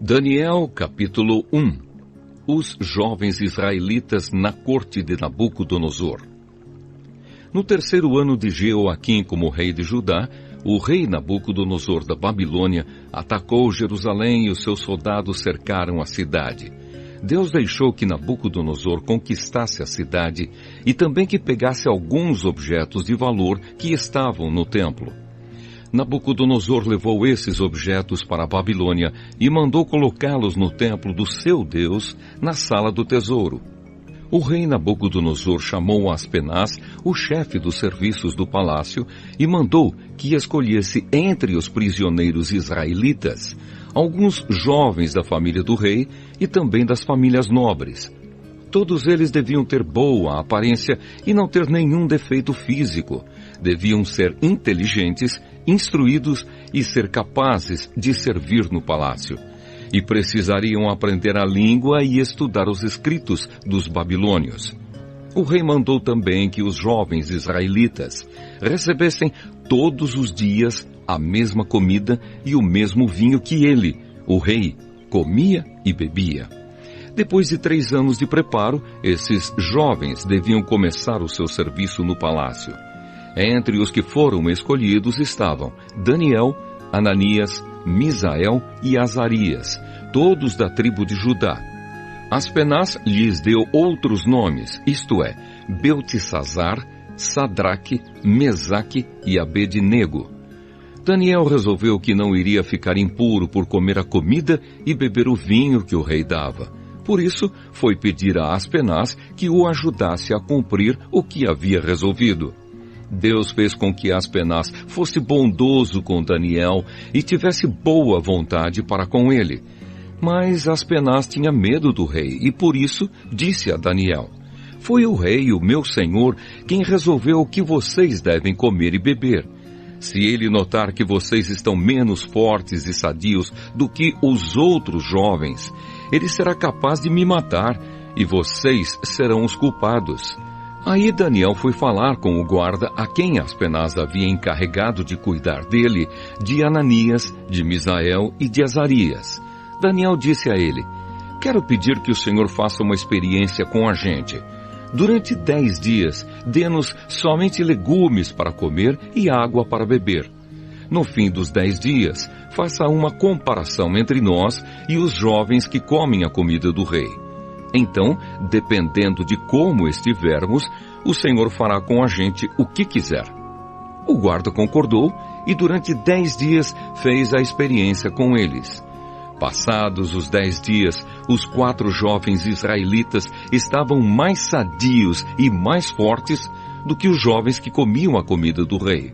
Daniel, capítulo 1. Os jovens israelitas na corte de Nabucodonosor. No terceiro ano de Jeoaquim como rei de Judá, o rei Nabucodonosor da Babilônia atacou Jerusalém e os seus soldados cercaram a cidade. Deus deixou que Nabucodonosor conquistasse a cidade e também que pegasse alguns objetos de valor que estavam no templo. Nabucodonosor levou esses objetos para a Babilônia e mandou colocá-los no templo do seu Deus, na sala do tesouro. O rei Nabucodonosor chamou Aspenaz, o chefe dos serviços do palácio, e mandou que escolhesse entre os prisioneiros israelitas alguns jovens da família do rei e também das famílias nobres. Todos eles deviam ter boa aparência e não ter nenhum defeito físico. Deviam ser inteligentes, instruídos e ser capazes de servir no palácio. E precisariam aprender a língua e estudar os escritos dos babilônios. O rei mandou também que os jovens israelitas recebessem todos os dias a mesma comida e o mesmo vinho que ele, o rei, comia e bebia. Depois de 3 anos de preparo, esses jovens deviam começar o seu serviço no palácio. Entre os que foram escolhidos estavam Daniel, Ananias, Misael e Azarias, todos da tribo de Judá. Aspenaz lhes deu outros nomes, isto é, Beltesazar, Sadraque, Mesaque e Abednego. Daniel resolveu que não iria ficar impuro por comer a comida e beber o vinho que o rei dava. Por isso, foi pedir a Aspenaz que o ajudasse a cumprir o que havia resolvido. Deus fez com que Aspenaz fosse bondoso com Daniel e tivesse boa vontade para com ele. Mas Aspenaz tinha medo do rei e por isso disse a Daniel: "Foi o rei, o meu senhor, quem resolveu o que vocês devem comer e beber. Se ele notar que vocês estão menos fortes e sadios do que os outros jovens, ele será capaz de me matar e vocês serão os culpados." Aí Daniel foi falar com o guarda a quem Aspenaz havia encarregado de cuidar dele, de Ananias, de Misael e de Azarias. Daniel disse a ele: "Quero pedir que o Senhor faça uma experiência com a gente. Durante 10 dias, dê-nos somente legumes para comer e água para beber. No fim dos 10 dias, faça uma comparação entre nós e os jovens que comem a comida do rei. Então, dependendo de como estivermos, o Senhor fará com a gente o que quiser." O guarda concordou e durante 10 dias fez a experiência com eles. Passados os 10 dias, os 4 jovens israelitas estavam mais sadios e mais fortes do que os jovens que comiam a comida do rei.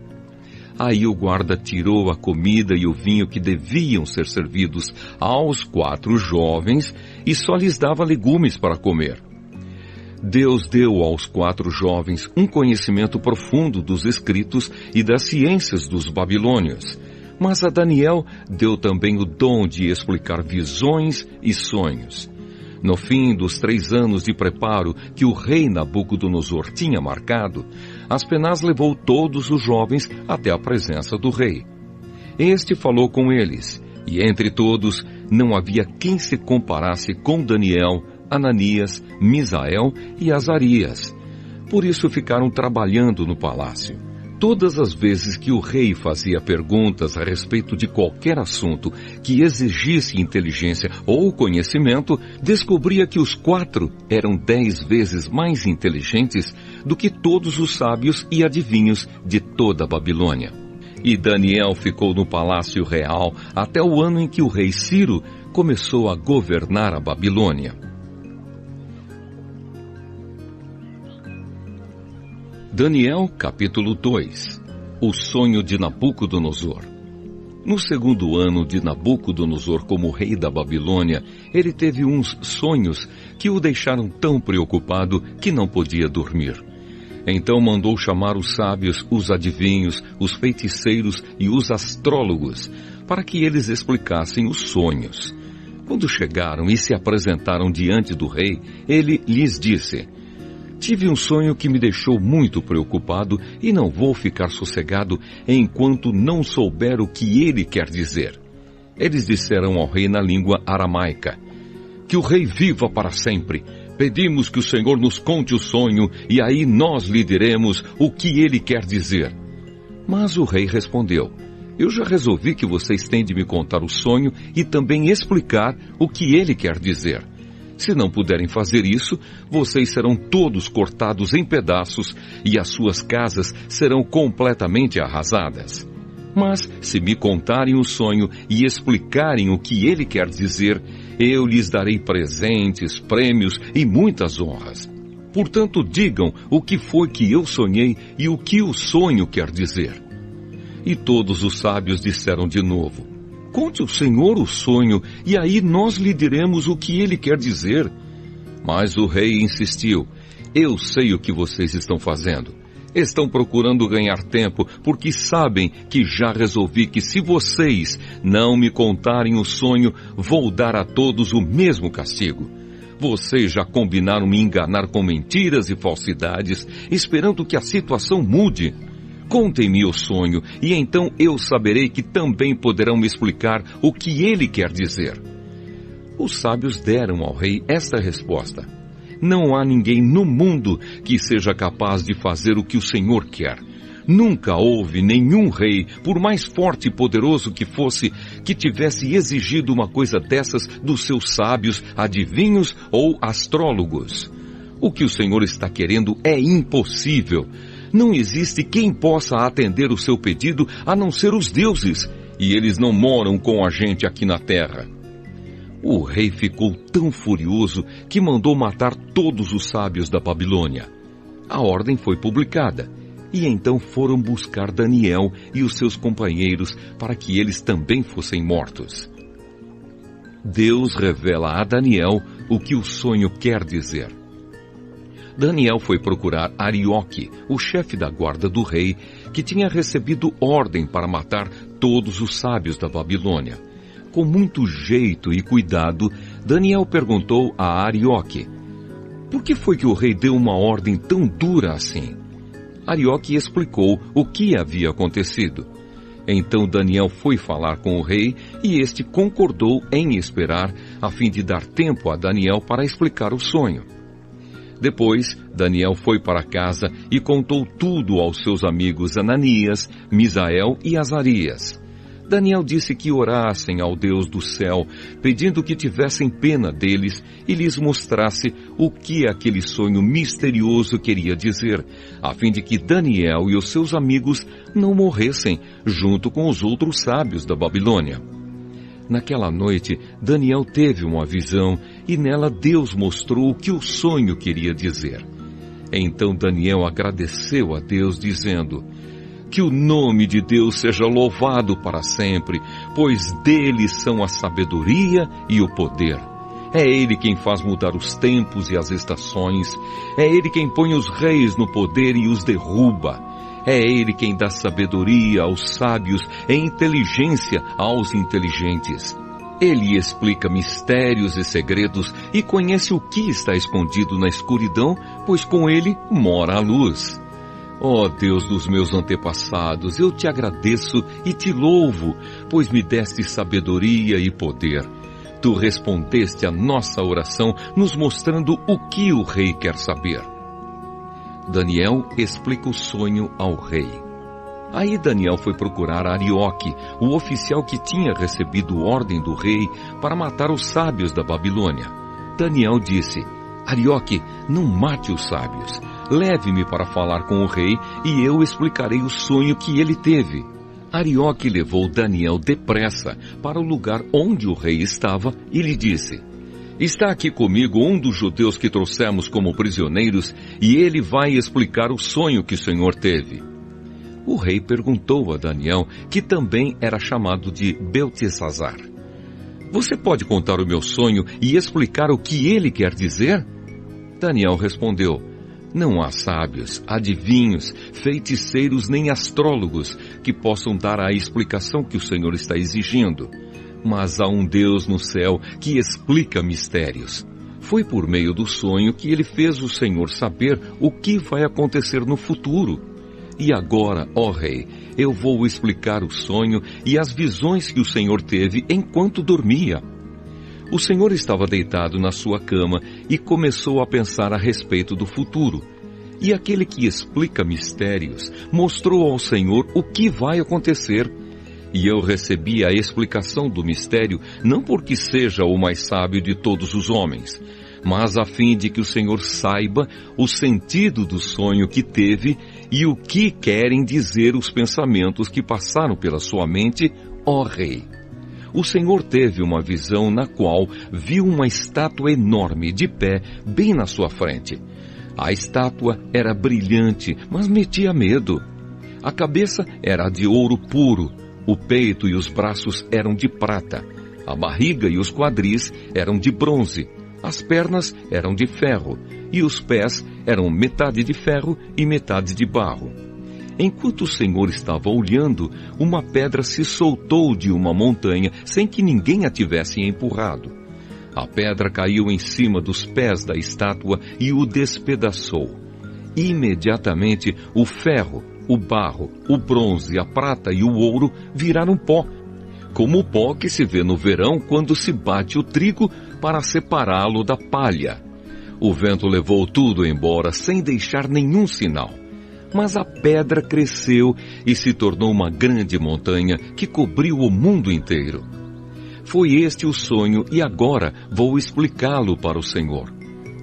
Aí o guarda tirou a comida e o vinho que deviam ser servidos aos 4 jovens e só lhes dava legumes para comer. Deus deu aos 4 jovens um conhecimento profundo dos escritos e das ciências dos babilônios, mas a Daniel deu também o dom de explicar visões e sonhos. No fim dos 3 anos de preparo que o rei Nabucodonosor tinha marcado, Aspenaz levou todos os jovens até a presença do rei. Este falou com eles, e entre todos não havia quem se comparasse com Daniel, Ananias, Misael e Azarias. Por isso ficaram trabalhando no palácio. Todas as vezes que o rei fazia perguntas a respeito de qualquer assunto que exigisse inteligência ou conhecimento, descobria que os 4 eram 10 vezes mais inteligentes do que todos os sábios e adivinhos de toda a Babilônia. E Daniel ficou no palácio real até o ano em que o rei Ciro começou a governar a Babilônia. Daniel, capítulo 2. O sonho de Nabucodonosor. No segundo ano de Nabucodonosor como rei da Babilônia, ele teve uns sonhos que o deixaram tão preocupado que não podia dormir. Então mandou chamar os sábios, os adivinhos, os feiticeiros e os astrólogos, para que eles explicassem os sonhos. Quando chegaram e se apresentaram diante do rei, ele lhes disse: "Tive um sonho que me deixou muito preocupado e não vou ficar sossegado enquanto não souber o que ele quer dizer." Eles disseram ao rei na língua aramaica: que o rei viva para sempre. Pedimos que o Senhor nos conte o sonho, e aí nós lhe diremos o que ele quer dizer. Mas o rei respondeu: eu já resolvi que vocês têm de me contar o sonho e também explicar o que ele quer dizer. Se não puderem fazer isso, vocês serão todos cortados em pedaços e as suas casas serão completamente arrasadas. Mas, se me contarem o sonho e explicarem o que ele quer dizer, eu lhes darei presentes, prêmios e muitas honras. Portanto, digam o que foi que eu sonhei e o que o sonho quer dizer. E todos os sábios disseram de novo: conte o Senhor o sonho, e aí nós lhe diremos o que ele quer dizer. Mas o rei insistiu: eu sei o que vocês estão fazendo. Estão procurando ganhar tempo, porque sabem que já resolvi que se vocês não me contarem o sonho, vou dar a todos o mesmo castigo. Vocês já combinaram me enganar com mentiras e falsidades, esperando que a situação mude. Contem-me o sonho, e então eu saberei que também poderão me explicar o que ele quer dizer. Os sábios deram ao rei esta resposta: não há ninguém no mundo que seja capaz de fazer o que o Senhor quer. Nunca houve nenhum rei, por mais forte e poderoso que fosse, que tivesse exigido uma coisa dessas dos seus sábios, adivinhos ou astrólogos. O que o Senhor está querendo é impossível. Não existe quem possa atender o seu pedido a não ser os deuses, e eles não moram com a gente aqui na terra. O rei ficou tão furioso que mandou matar todos os sábios da Babilônia. A ordem foi publicada, e então foram buscar Daniel e os seus companheiros para que eles também fossem mortos. Deus revela a Daniel o que o sonho quer dizer. Daniel foi procurar Arioque, o chefe da guarda do rei, que tinha recebido ordem para matar todos os sábios da Babilônia. Com muito jeito e cuidado, Daniel perguntou a Arioque: por que foi que o rei deu uma ordem tão dura assim? Arioque explicou o que havia acontecido. Então Daniel foi falar com o rei e este concordou em esperar, a fim de dar tempo a Daniel para explicar o sonho. Depois, Daniel foi para casa e contou tudo aos seus amigos Ananias, Misael e Azarias. Daniel disse que orassem ao Deus do céu, pedindo que tivessem pena deles e lhes mostrasse o que aquele sonho misterioso queria dizer, a fim de que Daniel e os seus amigos não morressem junto com os outros sábios da Babilônia. Naquela noite, Daniel teve uma visão e nela Deus mostrou o que o sonho queria dizer. Então Daniel agradeceu a Deus, dizendo: que o nome de Deus seja louvado para sempre, pois dele são a sabedoria e o poder. É ele quem faz mudar os tempos e as estações. É ele quem põe os reis no poder e os derruba. É ele quem dá sabedoria aos sábios e inteligência aos inteligentes. Ele explica mistérios e segredos e conhece o que está escondido na escuridão, pois com ele mora a luz. Ó Deus dos meus antepassados, eu te agradeço e te louvo, pois me deste sabedoria e poder. Tu respondeste a nossa oração, nos mostrando o que o rei quer saber. Daniel explica o sonho ao rei. Aí Daniel foi procurar Arioque, o oficial que tinha recebido ordem do rei para matar os sábios da Babilônia. Daniel disse: Arioque, não mate os sábios. Leve-me para falar com o rei e eu explicarei o sonho que ele teve. Arioque levou Daniel depressa para o lugar onde o rei estava e lhe disse: está aqui comigo um dos judeus que trouxemos como prisioneiros e ele vai explicar o sonho que o Senhor teve. O rei perguntou a Daniel, que também era chamado de Beltesazar: você pode contar o meu sonho e explicar o que ele quer dizer? Daniel respondeu: não há sábios, adivinhos, feiticeiros nem astrólogos que possam dar a explicação que o Senhor está exigindo. Mas há um Deus no céu que explica mistérios. Foi por meio do sonho que ele fez o Senhor saber o que vai acontecer no futuro. E agora, ó rei, eu vou explicar o sonho e as visões que o Senhor teve enquanto dormia. O Senhor estava deitado na sua cama e começou a pensar a respeito do futuro. E aquele que explica mistérios mostrou ao Senhor o que vai acontecer. E eu recebi a explicação do mistério não porque seja o mais sábio de todos os homens, mas a fim de que o Senhor saiba o sentido do sonho que teve e o que querem dizer os pensamentos que passaram pela sua mente, ó rei. O Senhor teve uma visão na qual viu uma estátua enorme de pé bem na sua frente. A estátua era brilhante, mas metia medo. A cabeça era de ouro puro, o peito e os braços eram de prata, a barriga e os quadris eram de bronze, as pernas eram de ferro e os pés eram metade de ferro e metade de barro. Enquanto o Senhor estava olhando, uma pedra se soltou de uma montanha sem que ninguém a tivesse empurrado. A pedra caiu em cima dos pés da estátua e o despedaçou. Imediatamente o ferro, o barro, o bronze, a prata e o ouro viraram pó, como o pó que se vê no verão quando se bate o trigo para separá-lo da palha. O vento levou tudo embora sem deixar nenhum sinal. Mas a pedra cresceu e se tornou uma grande montanha que cobriu o mundo inteiro. Foi este o sonho e agora vou explicá-lo para o Senhor.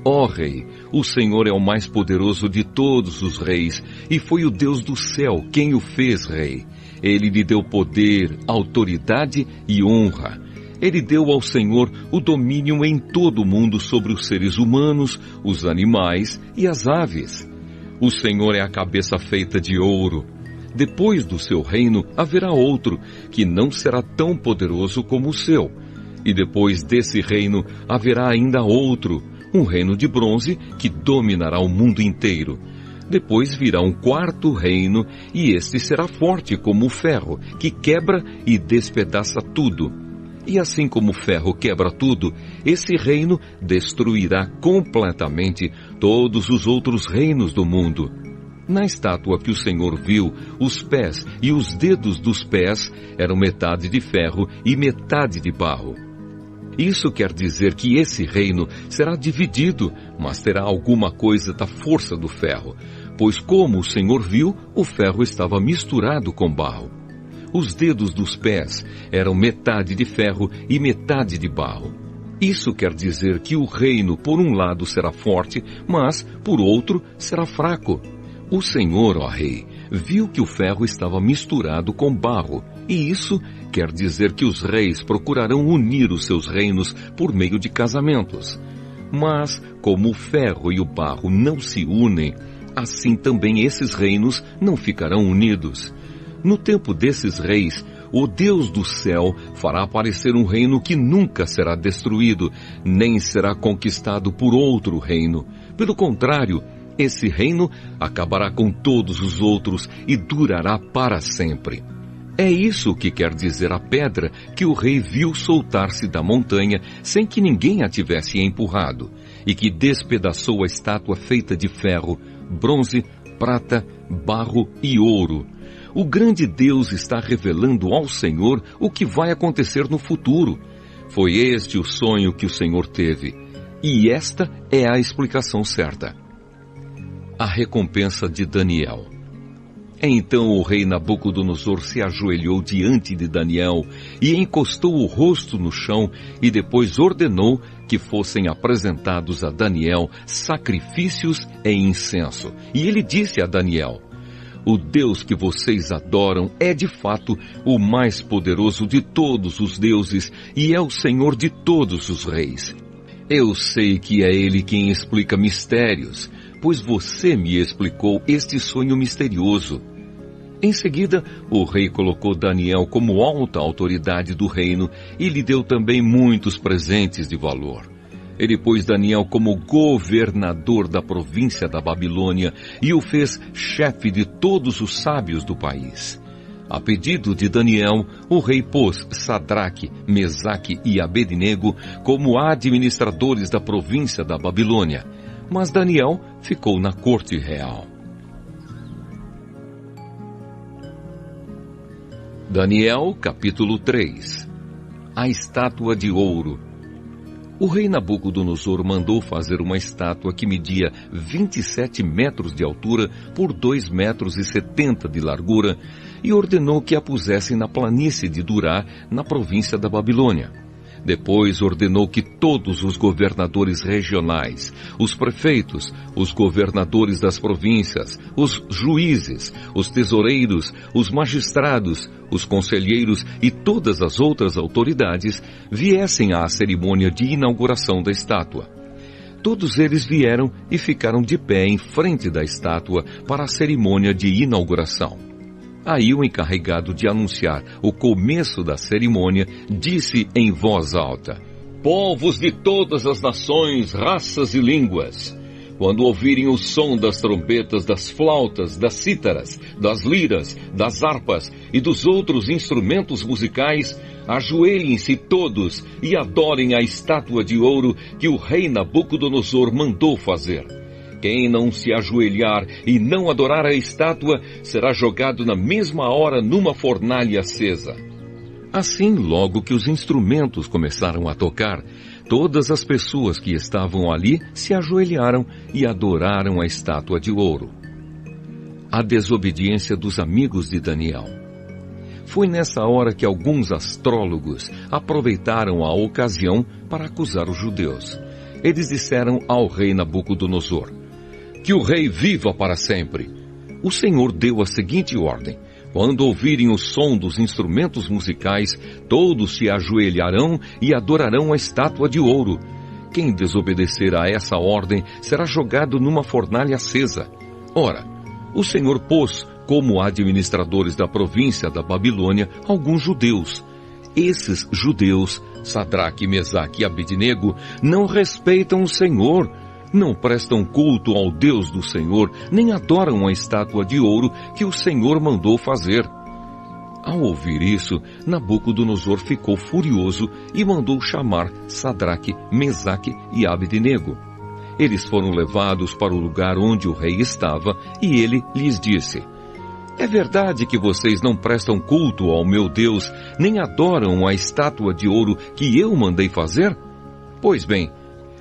Ó Rei, o Senhor é o mais poderoso de todos os reis e foi o Deus do céu quem o fez rei. Ele lhe deu poder, autoridade e honra. Ele deu ao Senhor o domínio em todo o mundo sobre os seres humanos, os animais e as aves. O Senhor é a cabeça feita de ouro. Depois do seu reino haverá outro, que não será tão poderoso como o seu. E depois desse reino haverá ainda outro, um reino de bronze que dominará o mundo inteiro. Depois virá um quarto reino, e este será forte como o ferro, que quebra e despedaça tudo. E assim como o ferro quebra tudo, esse reino destruirá completamente todos os outros reinos do mundo. Na estátua que o Senhor viu, os pés e os dedos dos pés eram metade de ferro e metade de barro. Isso quer dizer que esse reino será dividido, mas terá alguma coisa da força do ferro, pois como o Senhor viu, o ferro estava misturado com barro. Os dedos dos pés eram metade de ferro e metade de barro. Isso quer dizer que o reino, por um lado, será forte, mas, por outro, será fraco. O Senhor, ó Rei, viu que o ferro estava misturado com barro, e isso quer dizer que os reis procurarão unir os seus reinos por meio de casamentos. Mas, como o ferro e o barro não se unem, assim também esses reinos não ficarão unidos. No tempo desses reis, o Deus do céu fará aparecer um reino que nunca será destruído, nem será conquistado por outro reino. Pelo contrário, esse reino acabará com todos os outros e durará para sempre. É isso que quer dizer a pedra que o rei viu soltar-se da montanha sem que ninguém a tivesse empurrado, e que despedaçou a estátua feita de ferro, bronze, prata, barro e ouro. O grande Deus está revelando ao Senhor o que vai acontecer no futuro. Foi este o sonho que o Senhor teve, e esta é a explicação certa. A recompensa de Daniel. Então o rei Nabucodonosor se ajoelhou diante de Daniel e encostou o rosto no chão e depois ordenou que fossem apresentados a Daniel sacrifícios e incenso. E ele disse a Daniel: o Deus que vocês adoram é de fato o mais poderoso de todos os deuses e é o Senhor de todos os reis. Eu sei que é Ele quem explica mistérios, pois você me explicou este sonho misterioso. Em seguida, o rei colocou Daniel como alta autoridade do reino e lhe deu também muitos presentes de valor. Ele pôs Daniel como governador da província da Babilônia e o fez chefe de todos os sábios do país. A pedido de Daniel, o rei pôs Sadraque, Mesaque e Abednego como administradores da província da Babilônia, mas Daniel ficou na corte real. Daniel, capítulo 3. A estátua de ouro. O rei Nabucodonosor mandou fazer uma estátua que media 27 metros de altura por 2,70 metros de largura e ordenou que a pusessem na planície de Durá, na província da Babilônia. Depois ordenou que todos os governadores regionais, os prefeitos, os governadores das províncias, os juízes, os tesoureiros, os magistrados, os conselheiros e todas as outras autoridades viessem à cerimônia de inauguração da estátua. Todos eles vieram e ficaram de pé em frente da estátua para a cerimônia de inauguração. Aí o encarregado de anunciar o começo da cerimônia disse em voz alta: Povos de todas as nações, raças e línguas, quando ouvirem o som das trombetas, das flautas, das cítaras, das liras, das harpas e dos outros instrumentos musicais, ajoelhem-se todos e adorem a estátua de ouro que o rei Nabucodonosor mandou fazer. Quem não se ajoelhar e não adorar a estátua será jogado na mesma hora numa fornalha acesa. Assim, logo que os instrumentos começaram a tocar, todas as pessoas que estavam ali se ajoelharam e adoraram a estátua de ouro. A desobediência dos amigos de Daniel. Foi nessa hora que alguns astrólogos aproveitaram a ocasião para acusar os judeus. Eles disseram ao rei Nabucodonosor: Que o rei viva para sempre. O Senhor deu a seguinte ordem: quando ouvirem o som dos instrumentos musicais, todos se ajoelharão e adorarão a estátua de ouro. Quem desobedecer a essa ordem será jogado numa fornalha acesa. Ora, o Senhor pôs como administradores da província da Babilônia alguns judeus. Esses judeus, Sadraque, Mesaque e Abednego, não respeitam o Senhor, não prestam culto ao Deus do Senhor, nem adoram a estátua de ouro que o Senhor mandou fazer. Ao ouvir isso, Nabucodonosor ficou furioso e mandou chamar Sadraque, Mesaque e Abednego. Eles foram levados para o lugar onde o rei estava e ele lhes disse: É verdade que vocês não prestam culto ao meu Deus, nem adoram a estátua de ouro que eu mandei fazer? Pois bem,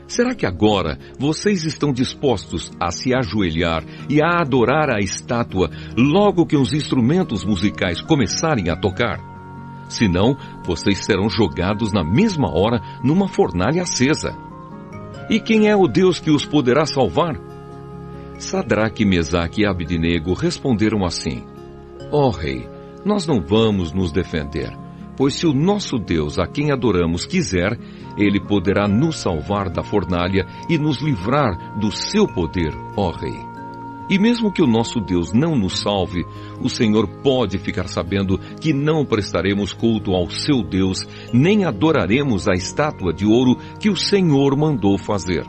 será que agora vocês estão dispostos a se ajoelhar e a adorar a estátua logo que os instrumentos musicais começarem a tocar? Senão, vocês serão jogados na mesma hora numa fornalha acesa. E quem é o Deus que os poderá salvar? Sadraque, Mesaque e Abednego responderam assim: Ó rei, nós não vamos nos defender, pois se o nosso Deus a quem adoramos quiser, ele poderá nos salvar da fornalha e nos livrar do seu poder, ó rei. E mesmo que o nosso Deus não nos salve, o Senhor pode ficar sabendo que não prestaremos culto ao seu Deus, nem adoraremos a estátua de ouro que o Senhor mandou fazer.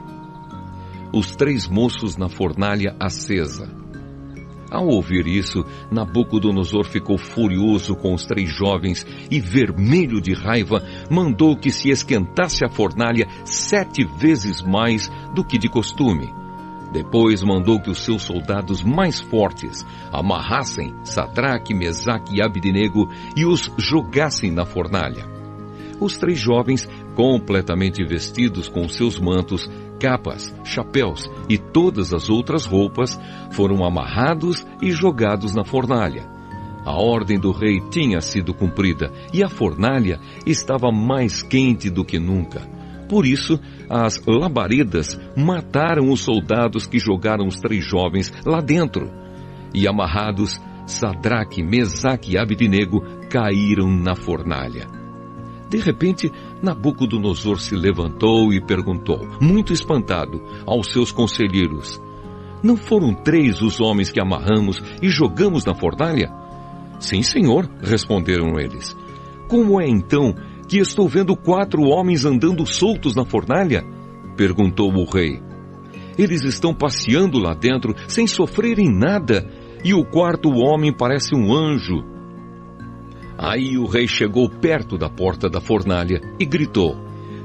Os 3 moços na fornalha acesa. Ao ouvir isso, Nabucodonosor ficou furioso com os 3 jovens e, vermelho de raiva, mandou que se esquentasse a fornalha 7 vezes mais do que de costume. Depois mandou que os seus soldados mais fortes amarrassem Sadraque, Mesaque e Abednego e os jogassem na fornalha. Os 3 jovens, completamente vestidos com seus mantos, capas, chapéus e todas as outras roupas, foram amarrados e jogados na fornalha. A ordem do rei tinha sido cumprida e a fornalha estava mais quente do que nunca. Por isso, as labaredas mataram os soldados que jogaram os 3 jovens lá dentro. E amarrados, Sadraque, Mesaque e Abednego caíram na fornalha. De repente, Nabucodonosor se levantou e perguntou, muito espantado, aos seus conselheiros: Não foram 3 os homens que amarramos e jogamos na fornalha? Sim, senhor, responderam eles. Como é então que estou vendo 4 homens andando soltos na fornalha? Perguntou o rei. Eles estão passeando lá dentro sem sofrerem nada, e o 4º homem parece um anjo. Aí o rei chegou perto da porta da fornalha e gritou: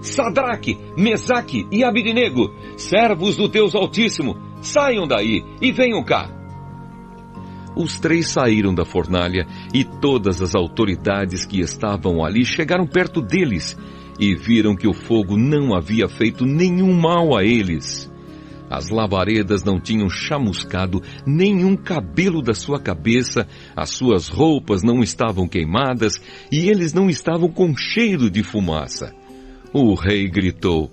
Sadraque, Mesaque e Abednego, servos do Deus Altíssimo, saiam daí e venham cá. Os 3 saíram da fornalha e todas as autoridades que estavam ali chegaram perto deles e viram que o fogo não havia feito nenhum mal a eles. As labaredas não tinham chamuscado nenhum cabelo da sua cabeça, as suas roupas não estavam queimadas e eles não estavam com cheiro de fumaça. O rei gritou: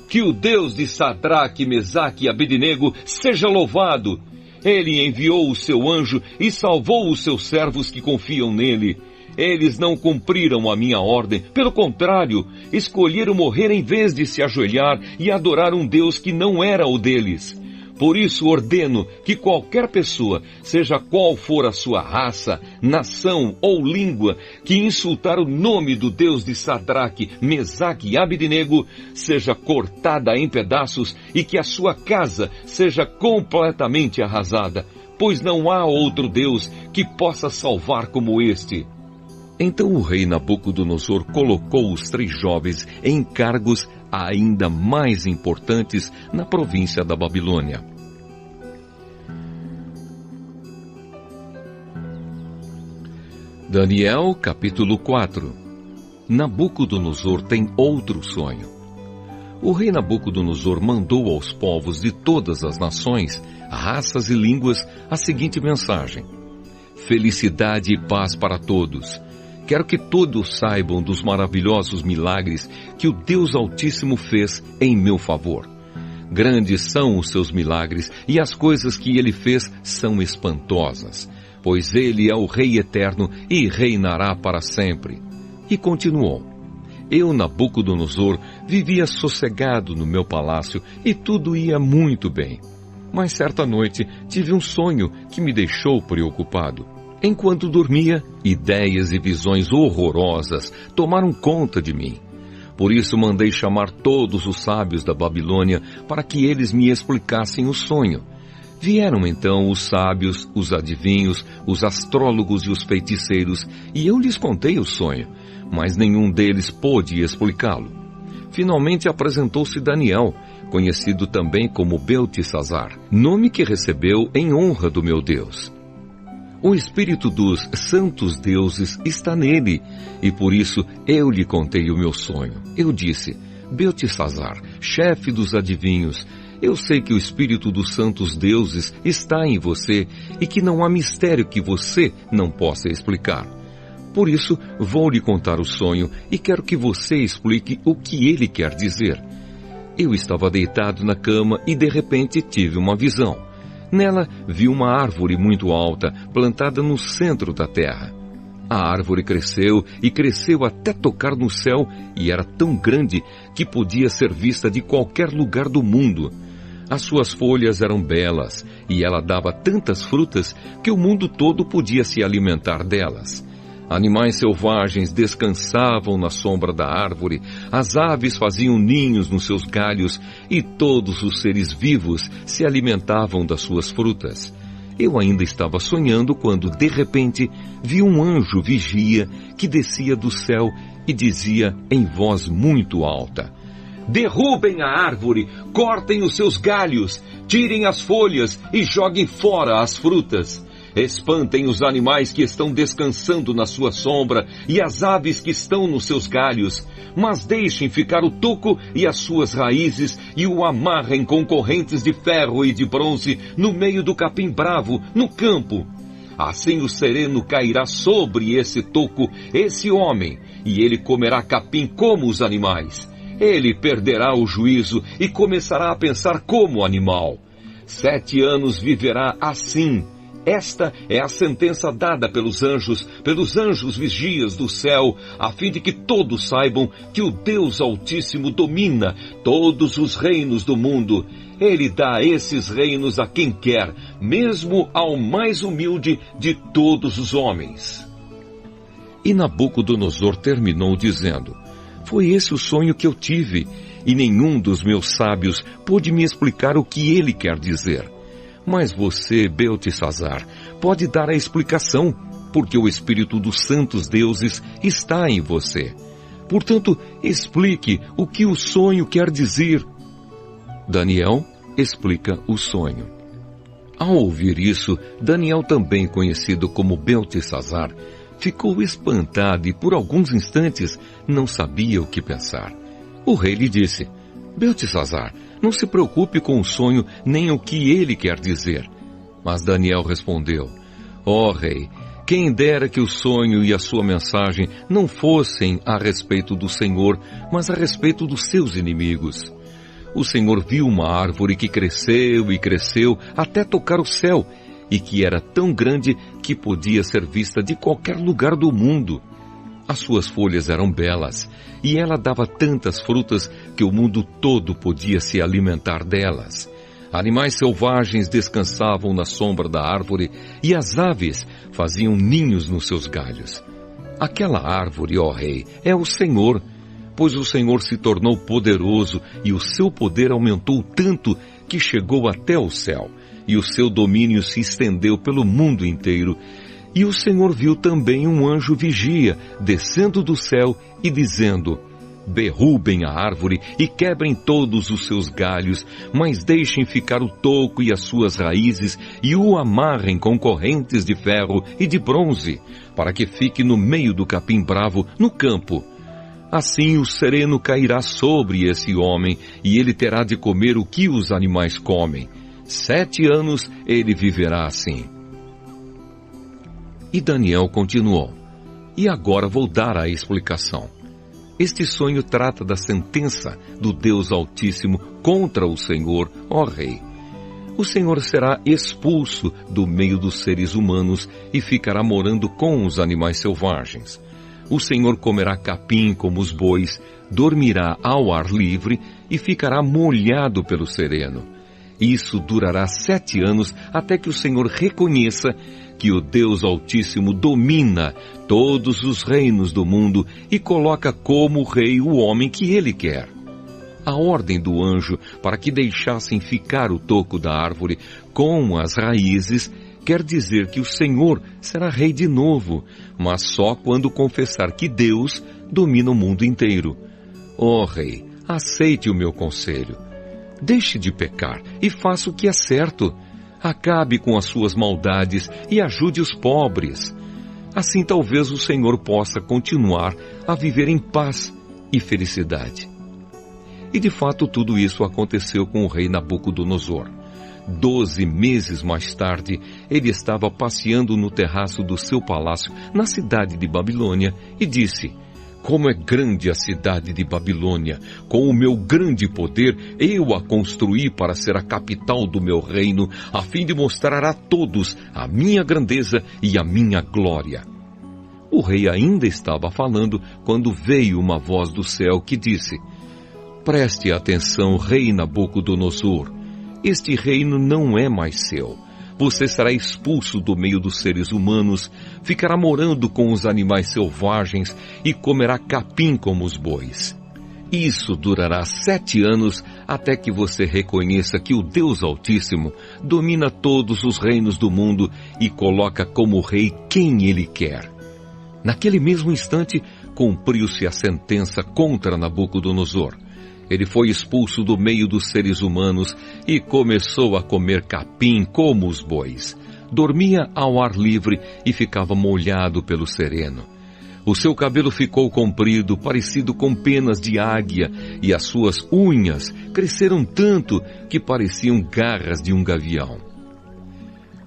"Que o Deus de Sadraque, Mesaque e Abednego seja louvado! Ele enviou o seu anjo e salvou os seus servos que confiam nele. Eles não cumpriram a minha ordem, pelo contrário, escolheram morrer em vez de se ajoelhar e adorar um Deus que não era o deles. Por isso ordeno que qualquer pessoa, seja qual for a sua raça, nação ou língua, que insultar o nome do Deus de Sadraque, Mesaque e Abednego, seja cortada em pedaços e que a sua casa seja completamente arrasada, pois não há outro Deus que possa salvar como este." Então o rei Nabucodonosor colocou os 3 jovens em cargos ainda mais importantes na província da Babilônia. Daniel, capítulo 4. Nabucodonosor tem outro sonho. O rei Nabucodonosor mandou aos povos de todas as nações, raças e línguas a seguinte mensagem: "Felicidade e paz para todos. Quero que todos saibam dos maravilhosos milagres que o Deus Altíssimo fez em meu favor. Grandes são os seus milagres e as coisas que ele fez são espantosas, pois ele é o Rei eterno e reinará para sempre." E continuou: "Eu, Nabucodonosor, vivia sossegado no meu palácio e tudo ia muito bem. Mas certa noite tive um sonho que me deixou preocupado. Enquanto dormia, ideias e visões horrorosas tomaram conta de mim. Por isso mandei chamar todos os sábios da Babilônia para que eles me explicassem o sonho. Vieram então os sábios, os adivinhos, os astrólogos e os feiticeiros, e eu lhes contei o sonho, mas nenhum deles pôde explicá-lo. Finalmente apresentou-se Daniel, conhecido também como Beltesazar, nome que recebeu em honra do meu Deus. O espírito dos santos deuses está nele, e por isso eu lhe contei o meu sonho. Eu disse: Beltesazar, chefe dos adivinhos, eu sei que o espírito dos santos deuses está em você e que não há mistério que você não possa explicar. Por isso, vou lhe contar o sonho e quero que você explique o que ele quer dizer. Eu estava deitado na cama e de repente tive uma visão. Nela vi uma árvore muito alta, plantada no centro da terra. A árvore cresceu e cresceu até tocar no céu e era tão grande que podia ser vista de qualquer lugar do mundo. As suas folhas eram belas e ela dava tantas frutas que o mundo todo podia se alimentar delas. Animais selvagens descansavam na sombra da árvore, as aves faziam ninhos nos seus galhos e todos os seres vivos se alimentavam das suas frutas. Eu ainda estava sonhando quando, de repente, vi um anjo vigia que descia do céu e dizia em voz muito alta: "Derrubem a árvore, cortem os seus galhos, tirem as folhas e joguem fora as frutas. Espantem os animais que estão descansando na sua sombra e as aves que estão nos seus galhos, mas deixem ficar o toco e as suas raízes e o amarrem com correntes de ferro e de bronze no meio do capim bravo, no campo. Assim o sereno cairá sobre esse toco, esse homem, e ele comerá capim como os animais. Ele perderá o juízo e começará a pensar como animal. 7 anos viverá assim. Esta é a sentença dada pelos anjos vigias do céu, a fim de que todos saibam que o Deus Altíssimo domina todos os reinos do mundo. Ele dá esses reinos a quem quer, mesmo ao mais humilde de todos os homens." E Nabucodonosor terminou dizendo: "Foi esse o sonho que eu tive, e nenhum dos meus sábios pôde me explicar o que ele quer dizer. Mas você, Beltesazar, pode dar a explicação, porque o espírito dos santos deuses está em você. Portanto, explique o que o sonho quer dizer." Daniel explica o sonho. Ao ouvir isso, Daniel, também conhecido como Beltesazar, ficou espantado e por alguns instantes não sabia o que pensar. O rei lhe disse: Beltesazar, não se preocupe com o sonho nem o que ele quer dizer. Mas Daniel respondeu: Ó rei, quem dera que o sonho e a sua mensagem não fossem a respeito do Senhor, mas a respeito dos seus inimigos. O Senhor viu uma árvore que cresceu e cresceu até tocar o céu, e que era tão grande que podia ser vista de qualquer lugar do mundo. As suas folhas eram belas, e ela dava tantas frutas que o mundo todo podia se alimentar delas. Animais selvagens descansavam na sombra da árvore, e as aves faziam ninhos nos seus galhos. Aquela árvore, ó rei, é o Senhor, pois o Senhor se tornou poderoso e o seu poder aumentou tanto que chegou até o céu, e o seu domínio se estendeu pelo mundo inteiro. E o Senhor viu também um anjo vigia descendo do céu e dizendo: derrubem a árvore e quebrem todos os seus galhos, mas deixem ficar o toco e as suas raízes e o amarrem com correntes de ferro e de bronze, para que fique no meio do capim bravo no campo. Assim o sereno cairá sobre esse homem, e ele terá de comer o que os animais comem. 7 anos ele viverá assim. E Daniel continuou: e agora vou dar a explicação. Este sonho trata da sentença do Deus Altíssimo contra o Senhor, ó rei. O Senhor será expulso do meio dos seres humanos e ficará morando com os animais selvagens. O Senhor comerá capim como os bois, dormirá ao ar livre e ficará molhado pelo sereno. Isso durará 7 anos até que o Senhor reconheça que o Deus Altíssimo domina todos os reinos do mundo e coloca como rei o homem que ele quer. A ordem do anjo para que deixassem ficar o toco da árvore com as raízes quer dizer que o Senhor será rei de novo, mas só quando confessar que Deus domina o mundo inteiro. Ó rei, aceite o meu conselho. Deixe de pecar e faça o que é certo. Acabe com as suas maldades e ajude os pobres. Assim talvez o Senhor possa continuar a viver em paz e felicidade. E de fato tudo isso aconteceu com o rei Nabucodonosor. 12 meses mais tarde, ele estava passeando no terraço do seu palácio na cidade de Babilônia e disse: como é grande a cidade de Babilônia! Com o meu grande poder, eu a construí para ser a capital do meu reino, a fim de mostrar a todos a minha grandeza e a minha glória. O rei ainda estava falando quando veio uma voz do céu que disse: preste atenção, rei Nabucodonosor. Este reino não é mais seu. Você será expulso do meio dos seres humanos, ficará morando com os animais selvagens e comerá capim como os bois. Isso durará 7 anos até que você reconheça que o Deus Altíssimo domina todos os reinos do mundo e coloca como rei quem ele quer. Naquele mesmo instante, cumpriu-se a sentença contra Nabucodonosor. Ele foi expulso do meio dos seres humanos e começou a comer capim como os bois. Dormia ao ar livre e ficava molhado pelo sereno. O seu cabelo ficou comprido, parecido com penas de águia, e as suas unhas cresceram tanto que pareciam garras de um gavião.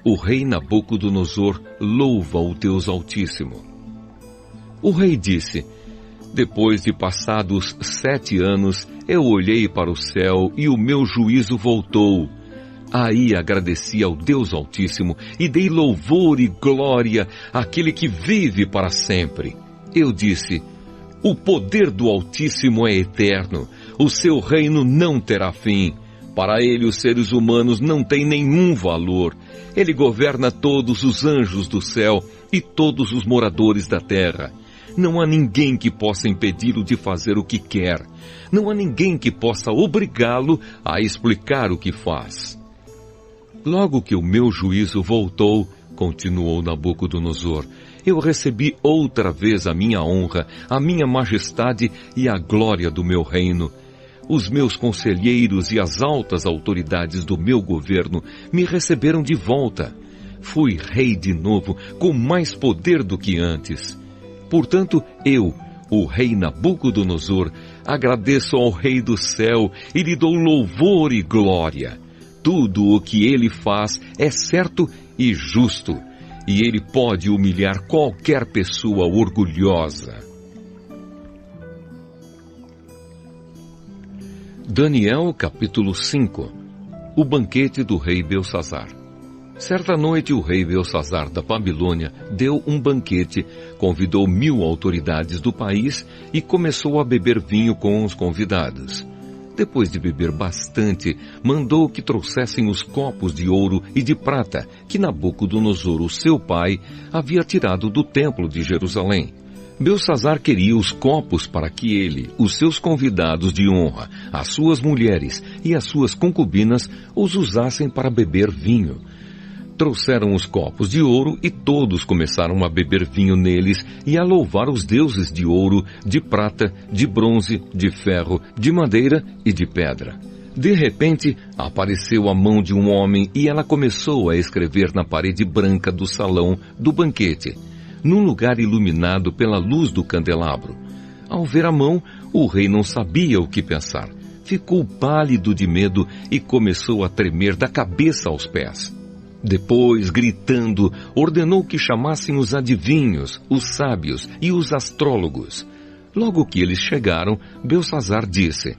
O rei Nabucodonosor louva o Deus Altíssimo. O rei disse: depois de passados 7 anos, eu olhei para o céu e o meu juízo voltou. Aí agradeci ao Deus Altíssimo e dei louvor e glória àquele que vive para sempre. Eu disse: o poder do Altíssimo é eterno, o seu reino não terá fim. Para ele os seres humanos não têm nenhum valor. Ele governa todos os anjos do céu e todos os moradores da terra. Não há ninguém que possa impedi-lo de fazer o que quer. Não há ninguém que possa obrigá-lo a explicar o que faz. Logo que o meu juízo voltou, continuou Nabucodonosor, eu recebi outra vez a minha honra, a minha majestade e a glória do meu reino. os meus conselheiros e as altas autoridades do meu governo me receberam de volta. Fui rei de novo, com mais poder do que antes. Portanto, eu, o rei Nabucodonosor, agradeço ao Rei do céu e lhe dou louvor e glória. Tudo o que ele faz é certo e justo, e ele pode humilhar qualquer pessoa orgulhosa. Daniel capítulo 5. O banquete do rei Belsazar. Certa noite o rei Belsazar da Babilônia deu um banquete, convidou 1000 autoridades do país e começou a beber vinho com os convidados. Depois de beber bastante, mandou que trouxessem os copos de ouro e de prata que Nabucodonosor, o seu pai, havia tirado do templo de Jerusalém. Belsazar queria os copos para que ele, os seus convidados de honra, as suas mulheres e as suas concubinas os usassem para beber vinho. Trouxeram os copos de ouro e todos começaram a beber vinho neles e a louvar os deuses de ouro, de prata, de bronze, de ferro, de madeira e de pedra. De repente, apareceu a mão de um homem e ela começou a escrever na parede branca do salão do banquete, num lugar iluminado pela luz do candelabro. Ao ver a mão, o rei não sabia o que pensar. Ficou pálido de medo e começou a tremer da cabeça aos pés. Depois, gritando, ordenou que chamassem os adivinhos, os sábios e os astrólogos. Logo que eles chegaram, Belsazar disse: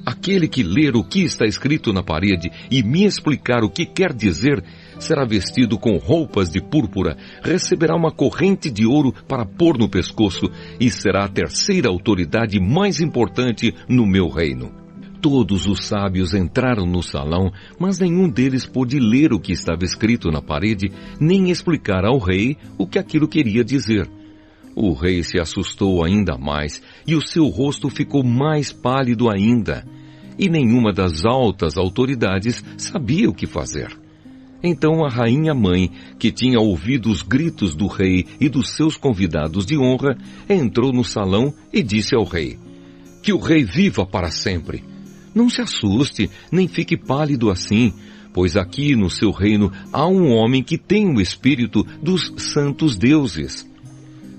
aquele que ler o que está escrito na parede e me explicar o que quer dizer, será vestido com roupas de púrpura, receberá uma corrente de ouro para pôr no pescoço e será a terceira autoridade mais importante no meu reino. Todos os sábios entraram no salão, mas nenhum deles pôde ler o que estava escrito na parede, nem explicar ao rei o que aquilo queria dizer. O rei se assustou ainda mais, e o seu rosto ficou mais pálido ainda. E nenhuma das altas autoridades sabia o que fazer. Então a rainha-mãe, que tinha ouvido os gritos do rei e dos seus convidados de honra, entrou no salão e disse ao rei: que o rei viva para sempre! Não se assuste, nem fique pálido assim, pois aqui no seu reino há um homem que tem o espírito dos santos deuses.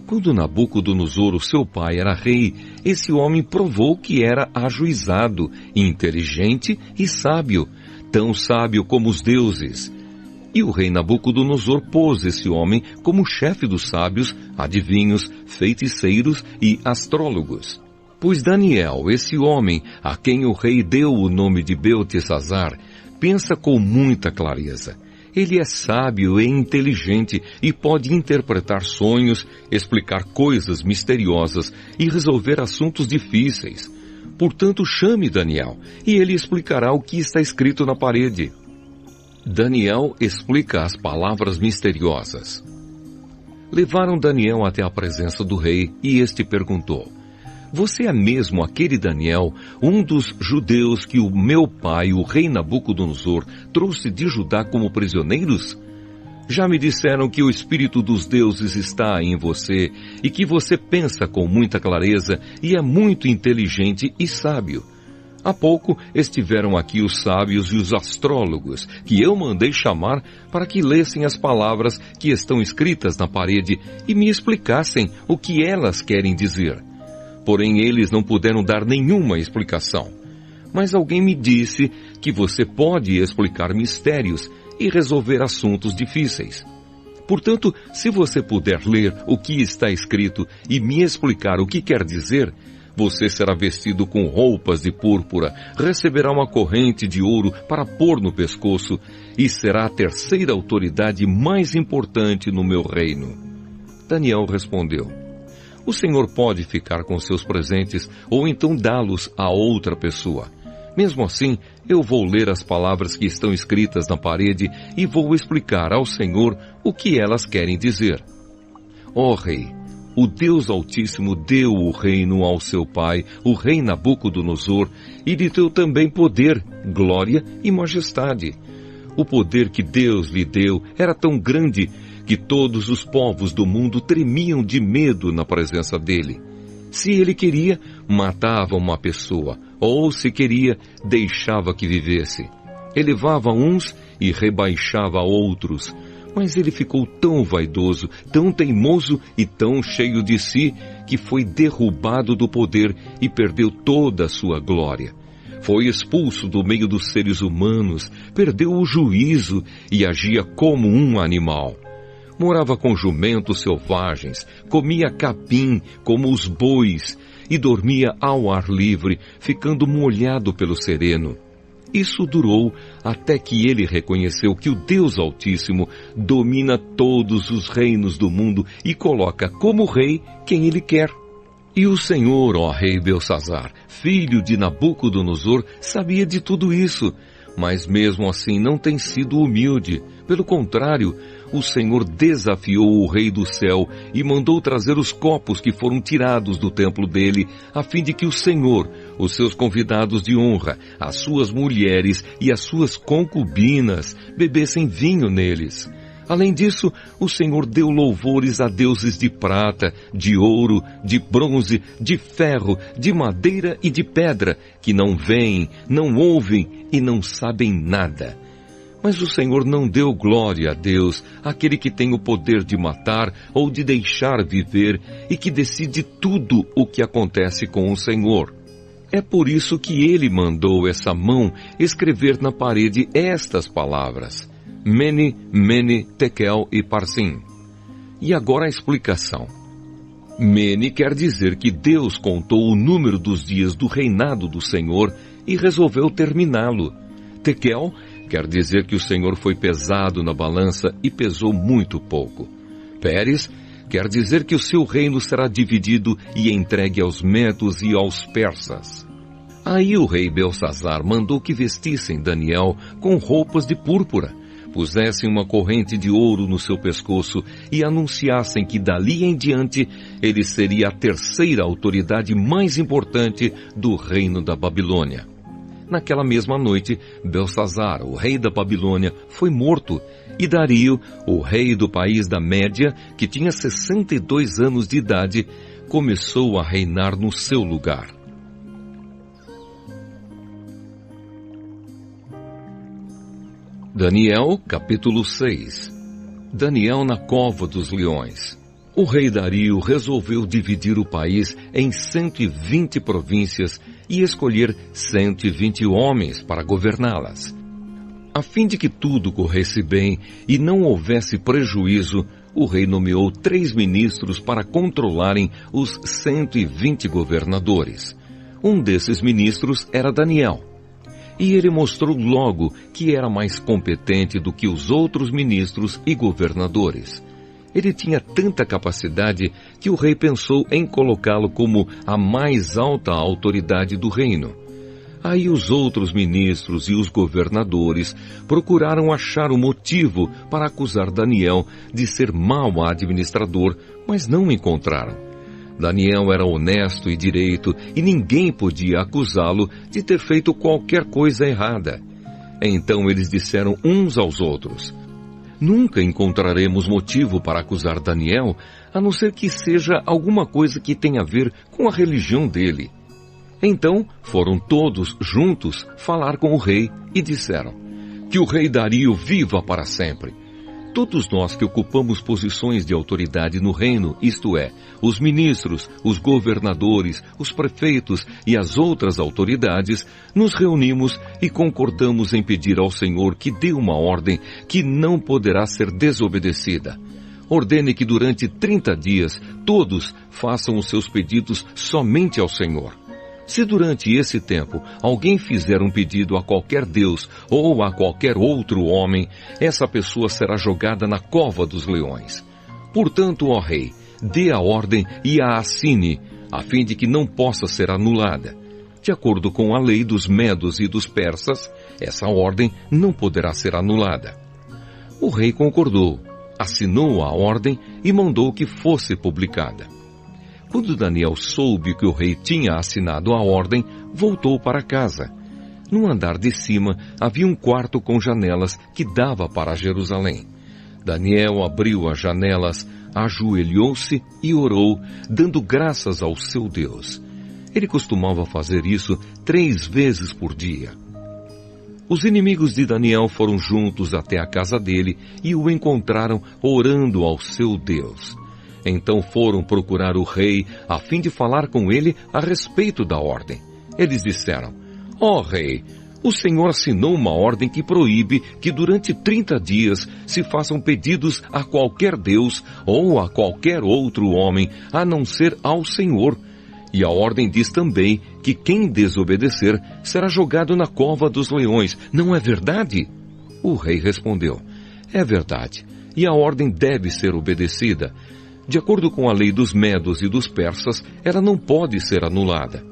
Quando Nabucodonosor, o seu pai, era rei, esse homem provou que era ajuizado, inteligente e sábio, tão sábio como os deuses. E o rei Nabucodonosor pôs esse homem como chefe dos sábios, adivinhos, feiticeiros e astrólogos. Pois Daniel, esse homem, a quem o rei deu o nome de Beltesazar, pensa com muita clareza. Ele é sábio e inteligente e pode interpretar sonhos, explicar coisas misteriosas e resolver assuntos difíceis. Portanto, chame Daniel e ele explicará o que está escrito na parede. Daniel explica as palavras misteriosas. Levaram Daniel até a presença do rei e este perguntou: você é mesmo aquele Daniel, um dos judeus que o meu pai, o rei Nabucodonosor, trouxe de Judá como prisioneiros? Já me disseram que o espírito dos deuses está em você e que você pensa com muita clareza e é muito inteligente e sábio. Há pouco estiveram aqui os sábios e os astrólogos, que eu mandei chamar para que lessem as palavras que estão escritas na parede e me explicassem o que elas querem dizer. Porém, eles não puderam dar nenhuma explicação. Mas alguém me disse que você pode explicar mistérios e resolver assuntos difíceis. Portanto, se você puder ler o que está escrito e me explicar o que quer dizer, você será vestido com roupas de púrpura, receberá uma corrente de ouro para pôr no pescoço e será a terceira autoridade mais importante no meu reino. Daniel respondeu: o Senhor pode ficar com seus presentes ou então dá-los a outra pessoa. Mesmo assim, eu vou ler as palavras que estão escritas na parede e vou explicar ao Senhor o que elas querem dizer. Ó Rei, o Deus Altíssimo deu o reino ao seu pai, o rei Nabucodonosor, e lhe deu também poder, glória e majestade. O poder que Deus lhe deu era tão grande que todos os povos do mundo tremiam de medo na presença dele. Se ele queria, matava uma pessoa, ou, se queria, deixava que vivesse. Elevava uns e rebaixava outros, mas ele ficou tão vaidoso, tão teimoso e tão cheio de si, que foi derrubado do poder e perdeu toda a sua glória. Foi expulso do meio dos seres humanos, perdeu o juízo e agia como um animal. Morava com jumentos selvagens, comia capim como os bois e dormia ao ar livre, ficando molhado pelo sereno. Isso durou até que ele reconheceu que o Deus Altíssimo domina todos os reinos do mundo e coloca como rei quem ele quer. E o Senhor, ó rei Belsazzar, filho de Nabucodonosor, sabia de tudo isso, mas mesmo assim não tem sido humilde. Pelo contrário, o Senhor desafiou o rei do céu e mandou trazer os copos que foram tirados do templo dele, a fim de que o Senhor, os seus convidados de honra, as suas mulheres e as suas concubinas bebessem vinho neles. Além disso, o Senhor deu louvores a deuses de prata, de ouro, de bronze, de ferro, de madeira e de pedra, que não veem, não ouvem e não sabem nada. Mas o Senhor não deu glória a Deus, aquele que tem o poder de matar ou de deixar viver e que decide tudo o que acontece com o Senhor. É por isso que ele mandou essa mão escrever na parede estas palavras: Mene, Mene, Tekel e Parsim. E agora a explicação. Mene quer dizer que Deus contou o número dos dias do reinado do Senhor e resolveu terminá-lo. Tekel quer dizer que o Senhor foi pesado na balança e pesou muito pouco. Pérez quer dizer que o seu reino será dividido e entregue aos medos e aos persas. Aí o rei Belsazzar mandou que vestissem Daniel com roupas de púrpura, pusessem uma corrente de ouro no seu pescoço e anunciassem que dali em diante ele seria a terceira autoridade mais importante do reino da Babilônia. Naquela mesma noite, Belsazzar, o rei da Babilônia, foi morto, e Dario, o rei do país da Média, que tinha 62 anos de idade, começou a reinar no seu lugar. Daniel, capítulo 6. Daniel na cova dos leões. O rei Dario resolveu dividir o país em 120 províncias e escolher 120 homens para governá-las. A fim de que tudo corresse bem e não houvesse prejuízo, o rei nomeou 3 ministros para controlarem os 120 governadores. Um desses ministros era Daniel. E ele mostrou logo que era mais competente do que os outros ministros e governadores. Ele tinha tanta capacidade que o rei pensou em colocá-lo como a mais alta autoridade do reino. Aí os outros ministros e os governadores procuraram achar o motivo para acusar Daniel de ser mau administrador, mas não encontraram. Daniel era honesto e direito e ninguém podia acusá-lo de ter feito qualquer coisa errada. Então eles disseram uns aos outros: nunca encontraremos motivo para acusar Daniel, a não ser que seja alguma coisa que tenha a ver com a religião dele. Então foram todos juntos falar com o rei e disseram: que o rei Dario viva para sempre. Todos nós que ocupamos posições de autoridade no reino, isto é, os ministros, os governadores, os prefeitos e as outras autoridades, nos reunimos e concordamos em pedir ao Senhor que dê uma ordem que não poderá ser desobedecida. Ordene que durante 30 dias todos façam os seus pedidos somente ao Senhor. Se durante esse tempo alguém fizer um pedido a qualquer Deus ou a qualquer outro homem, essa pessoa será jogada na cova dos leões. Portanto, ó rei, dê a ordem e a assine, a fim de que não possa ser anulada. De acordo com a lei dos medos e dos persas, essa ordem não poderá ser anulada. O rei concordou, assinou a ordem e mandou que fosse publicada. Quando Daniel soube que o rei tinha assinado a ordem, voltou para casa. No andar de cima havia um quarto com janelas que dava para Jerusalém. Daniel abriu as janelas, ajoelhou-se e orou, dando graças ao seu Deus. Ele costumava fazer isso 3 vezes por dia. Os inimigos de Daniel foram juntos até a casa dele e o encontraram orando ao seu Deus. Então foram procurar o rei a fim de falar com ele a respeito da ordem. Eles disseram: Ó rei, o Senhor assinou uma ordem que proíbe que durante 30 dias se façam pedidos a qualquer Deus ou a qualquer outro homem, a não ser ao Senhor. E a ordem diz também que quem desobedecer será jogado na cova dos leões. Não é verdade? O rei respondeu: É verdade, e a ordem deve ser obedecida. De acordo com a lei dos medos e dos persas, ela não pode ser anulada.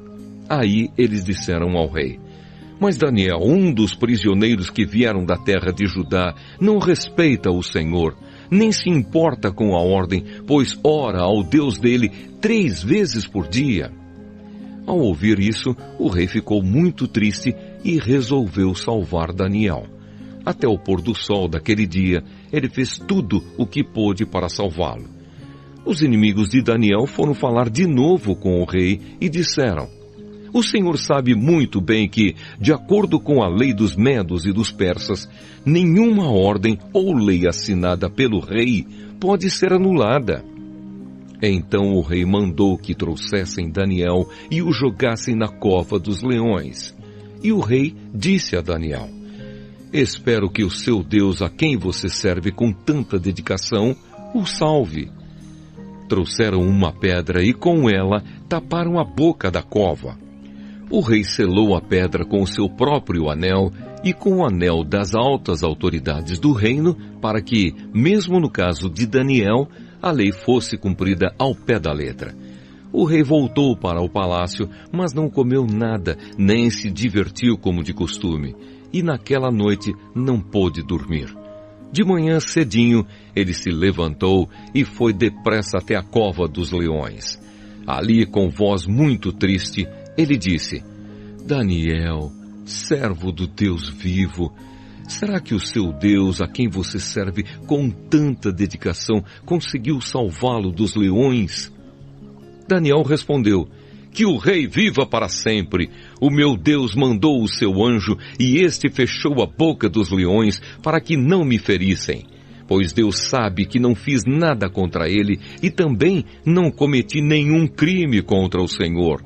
Aí eles disseram ao rei: Mas Daniel, um dos prisioneiros que vieram da terra de Judá, não respeita o Senhor, nem se importa com a ordem, pois ora ao Deus dele 3 vezes por dia. Ao ouvir isso, o rei ficou muito triste e resolveu salvar Daniel. Até o pôr do sol daquele dia, ele fez tudo o que pôde para salvá-lo. Os inimigos de Daniel foram falar de novo com o rei e disseram: O Senhor sabe muito bem que, de acordo com a lei dos medos e dos persas, nenhuma ordem ou lei assinada pelo rei pode ser anulada. Então o rei mandou que trouxessem Daniel e o jogassem na cova dos leões. E o rei disse a Daniel: Espero que o seu Deus, a quem você serve com tanta dedicação, o salve. Trouxeram uma pedra e com ela taparam a boca da cova. O rei selou a pedra com o seu próprio anel e com o anel das altas autoridades do reino, para que, mesmo no caso de Daniel, a lei fosse cumprida ao pé da letra. O rei voltou para o palácio, mas não comeu nada, nem se divertiu como de costume, e naquela noite não pôde dormir. De manhã cedinho, ele se levantou e foi depressa até a cova dos leões. Ali, com voz muito triste, ele disse: Daniel, servo do Deus vivo, será que o seu Deus, a quem você serve com tanta dedicação, conseguiu salvá-lo dos leões? Daniel respondeu: Que o rei viva para sempre! O meu Deus mandou o seu anjo e este fechou a boca dos leões para que não me ferissem. Pois Deus sabe que não fiz nada contra ele e também não cometi nenhum crime contra o Senhor.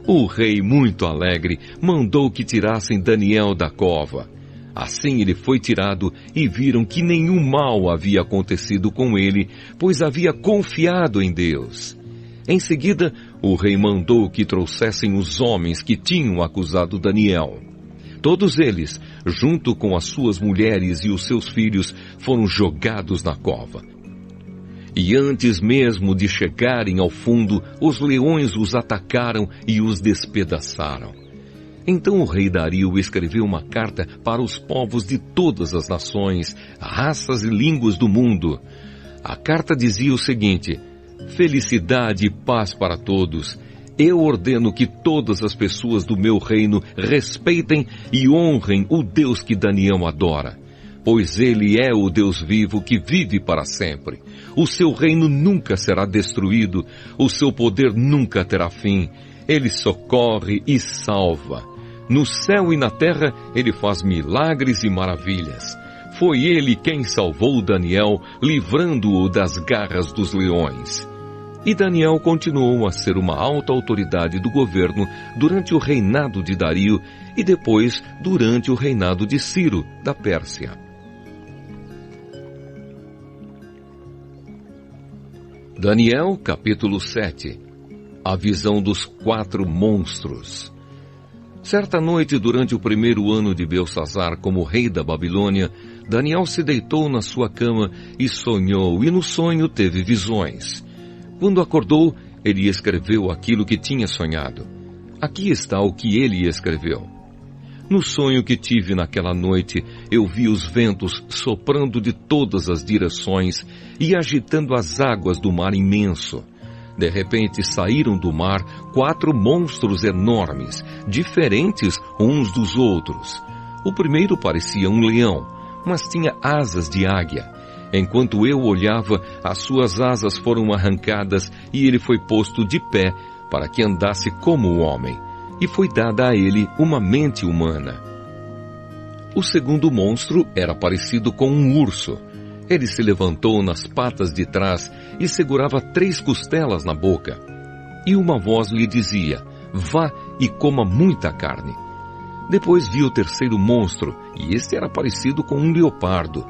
O rei, muito alegre, mandou que tirassem Daniel da cova. Assim ele foi tirado e viram que nenhum mal havia acontecido com ele, pois havia confiado em Deus. Em seguida, o rei mandou que trouxessem os homens que tinham acusado Daniel. Todos eles, junto com as suas mulheres e os seus filhos, foram jogados na cova. E antes mesmo de chegarem ao fundo, os leões os atacaram e os despedaçaram. Então o rei Dario escreveu uma carta para os povos de todas as nações, raças e línguas do mundo. A carta dizia o seguinte: Felicidade e paz para todos. Eu ordeno que todas as pessoas do meu reino respeitem e honrem o Deus que Daniel adora, pois ele é o Deus vivo que vive para sempre. O seu reino nunca será destruído, o seu poder nunca terá fim. Ele socorre e salva. No céu e na terra ele faz milagres e maravilhas. Foi ele quem salvou Daniel, livrando-o das garras dos leões. E Daniel continuou a ser uma alta autoridade do governo durante o reinado de Dario e depois durante o reinado de Ciro, da Pérsia. Daniel, capítulo 7. A visão dos 4 monstros. Certa noite, durante o 1º ano de Belsassar como rei da Babilônia, Daniel se deitou na sua cama e sonhou, e no sonho teve visões. Quando acordou, ele escreveu aquilo que tinha sonhado. Aqui está o que ele escreveu. No sonho que tive naquela noite, eu vi os ventos soprando de todas as direções e agitando as águas do mar imenso. De repente saíram do mar 4 monstros enormes, diferentes uns dos outros. O primeiro parecia um leão, mas tinha asas de águia. Enquanto eu olhava, as suas asas foram arrancadas e ele foi posto de pé, para que andasse como o homem, e foi dada a ele uma mente humana. O segundo monstro era parecido com um urso. Ele se levantou nas patas de trás e segurava 3 costelas na boca. E uma voz lhe dizia: vá e coma muita carne. Depois vi o terceiro monstro, e este era parecido com um leopardo.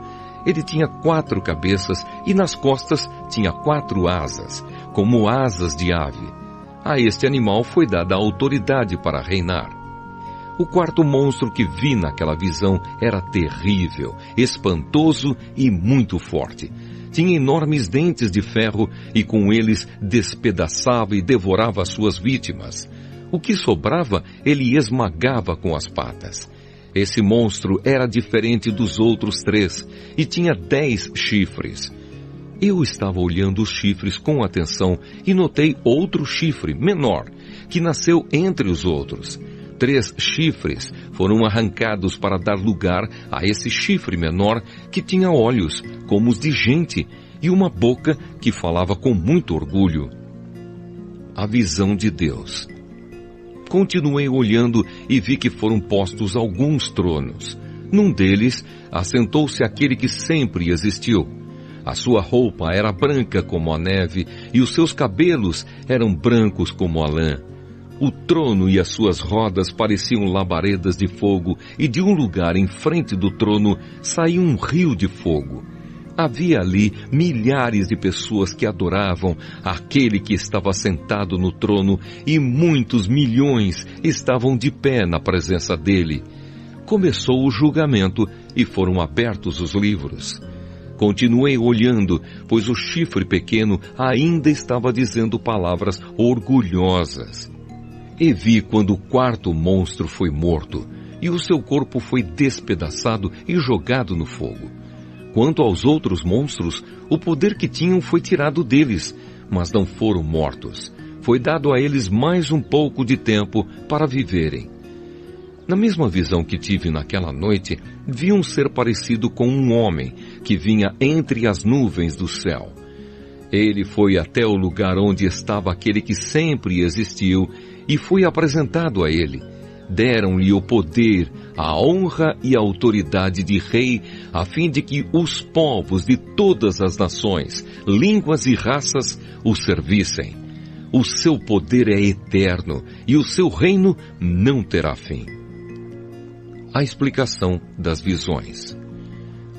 Ele tinha 4 cabeças e nas costas tinha 4 asas, como asas de ave. A este animal foi dada a autoridade para reinar. O quarto monstro que vi naquela visão era terrível, espantoso e muito forte. Tinha enormes dentes de ferro e com eles despedaçava e devorava suas vítimas. O que sobrava, ele esmagava com as patas. Esse monstro era diferente dos outros 3 e tinha 10 chifres. Eu estava olhando os chifres com atenção e notei outro chifre, menor, que nasceu entre os outros. 3 chifres foram arrancados para dar lugar a esse chifre menor que tinha olhos como os de gente e uma boca que falava com muito orgulho. A visão de Deus. Continuei olhando e vi que foram postos alguns tronos. Num deles, assentou-se aquele que sempre existiu. A sua roupa era branca como a neve e os seus cabelos eram brancos como a lã. O trono e as suas rodas pareciam labaredas de fogo e de um lugar em frente do trono saía um rio de fogo. Havia ali milhares de pessoas que adoravam aquele que estava sentado no trono e muitos milhões estavam de pé na presença dele. Começou o julgamento e foram abertos os livros. Continuei olhando, pois o chifre pequeno ainda estava dizendo palavras orgulhosas. E vi quando o quarto monstro foi morto, e o seu corpo foi despedaçado e jogado no fogo. Quanto aos outros monstros, o poder que tinham foi tirado deles, mas não foram mortos. Foi dado a eles mais um pouco de tempo para viverem. Na mesma visão que tive naquela noite, vi um ser parecido com um homem que vinha entre as nuvens do céu. Ele foi até o lugar onde estava aquele que sempre existiu e foi apresentado a ele. Deram-lhe o poder, a honra e a autoridade de rei, a fim de que os povos de todas as nações, línguas e raças o servissem. O seu poder é eterno e o seu reino não terá fim. A explicação das visões.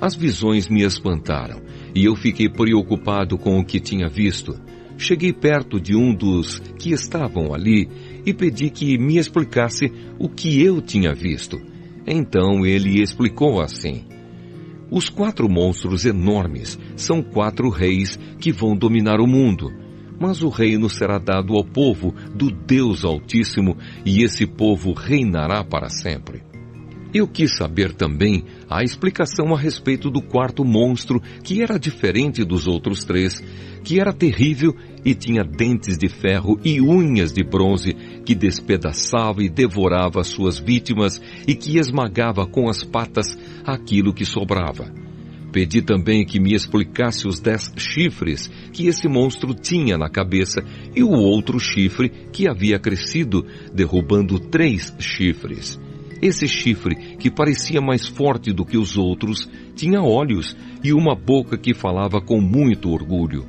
As visões me espantaram e eu fiquei preocupado com o que tinha visto. Cheguei perto de um dos que estavam ali e pedi que me explicasse o que eu tinha visto. Então ele explicou assim: os 4 monstros enormes são 4 reis que vão dominar o mundo, mas o reino será dado ao povo do Deus Altíssimo e esse povo reinará para sempre. Eu quis saber também a explicação a respeito do quarto monstro, que era diferente dos outros 3, que era terrível e tinha dentes de ferro e unhas de bronze, que despedaçava e devorava suas vítimas e que esmagava com as patas aquilo que sobrava. Pedi também que me explicasse os 10 chifres que esse monstro tinha na cabeça e o outro chifre que havia crescido, derrubando 3 chifres. Esse chifre, que parecia mais forte do que os outros, tinha olhos e uma boca que falava com muito orgulho.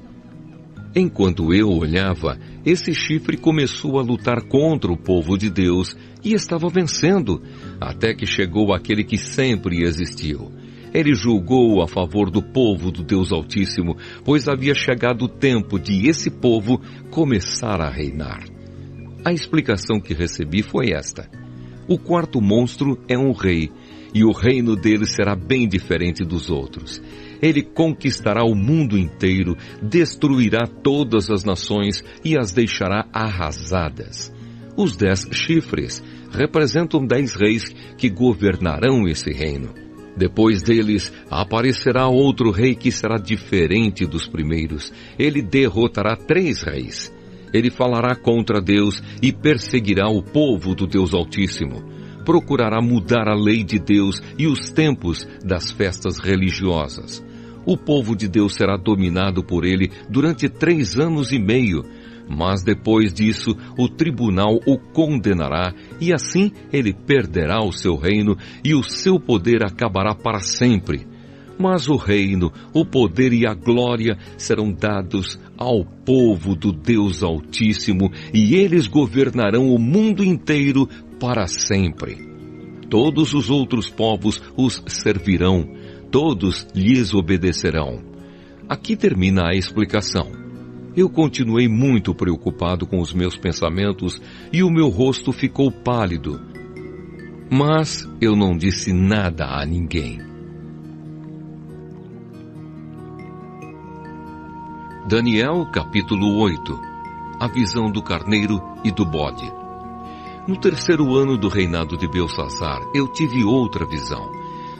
Enquanto eu olhava, esse chifre começou a lutar contra o povo de Deus e estava vencendo, até que chegou aquele que sempre existiu. Ele julgou a favor do povo do Deus Altíssimo, pois havia chegado o tempo de esse povo começar a reinar. A explicação que recebi foi esta: o quarto monstro é um rei, e o reino dele será bem diferente dos outros. Ele conquistará o mundo inteiro, destruirá todas as nações e as deixará arrasadas. Os 10 chifres representam 10 reis que governarão esse reino. Depois deles, aparecerá outro rei que será diferente dos primeiros. Ele derrotará 3 reis. Ele falará contra Deus e perseguirá o povo do Deus Altíssimo. Procurará mudar a lei de Deus e os tempos das festas religiosas. O povo de Deus será dominado por ele durante 3 anos e meio. Mas depois disso, o tribunal o condenará, e assim ele perderá o seu reino, e o seu poder acabará para sempre. Mas o reino, o poder e a glória serão dados ao povo do Deus Altíssimo, e eles governarão o mundo inteiro para sempre. Todos os outros povos os servirão, todos lhes obedecerão. Aqui termina a explicação. Eu continuei muito preocupado com os meus pensamentos e o meu rosto ficou pálido. Mas eu não disse nada a ninguém. Daniel, capítulo 8. A visão do carneiro e do bode. No terceiro ano do reinado de Belsassar, eu tive outra visão.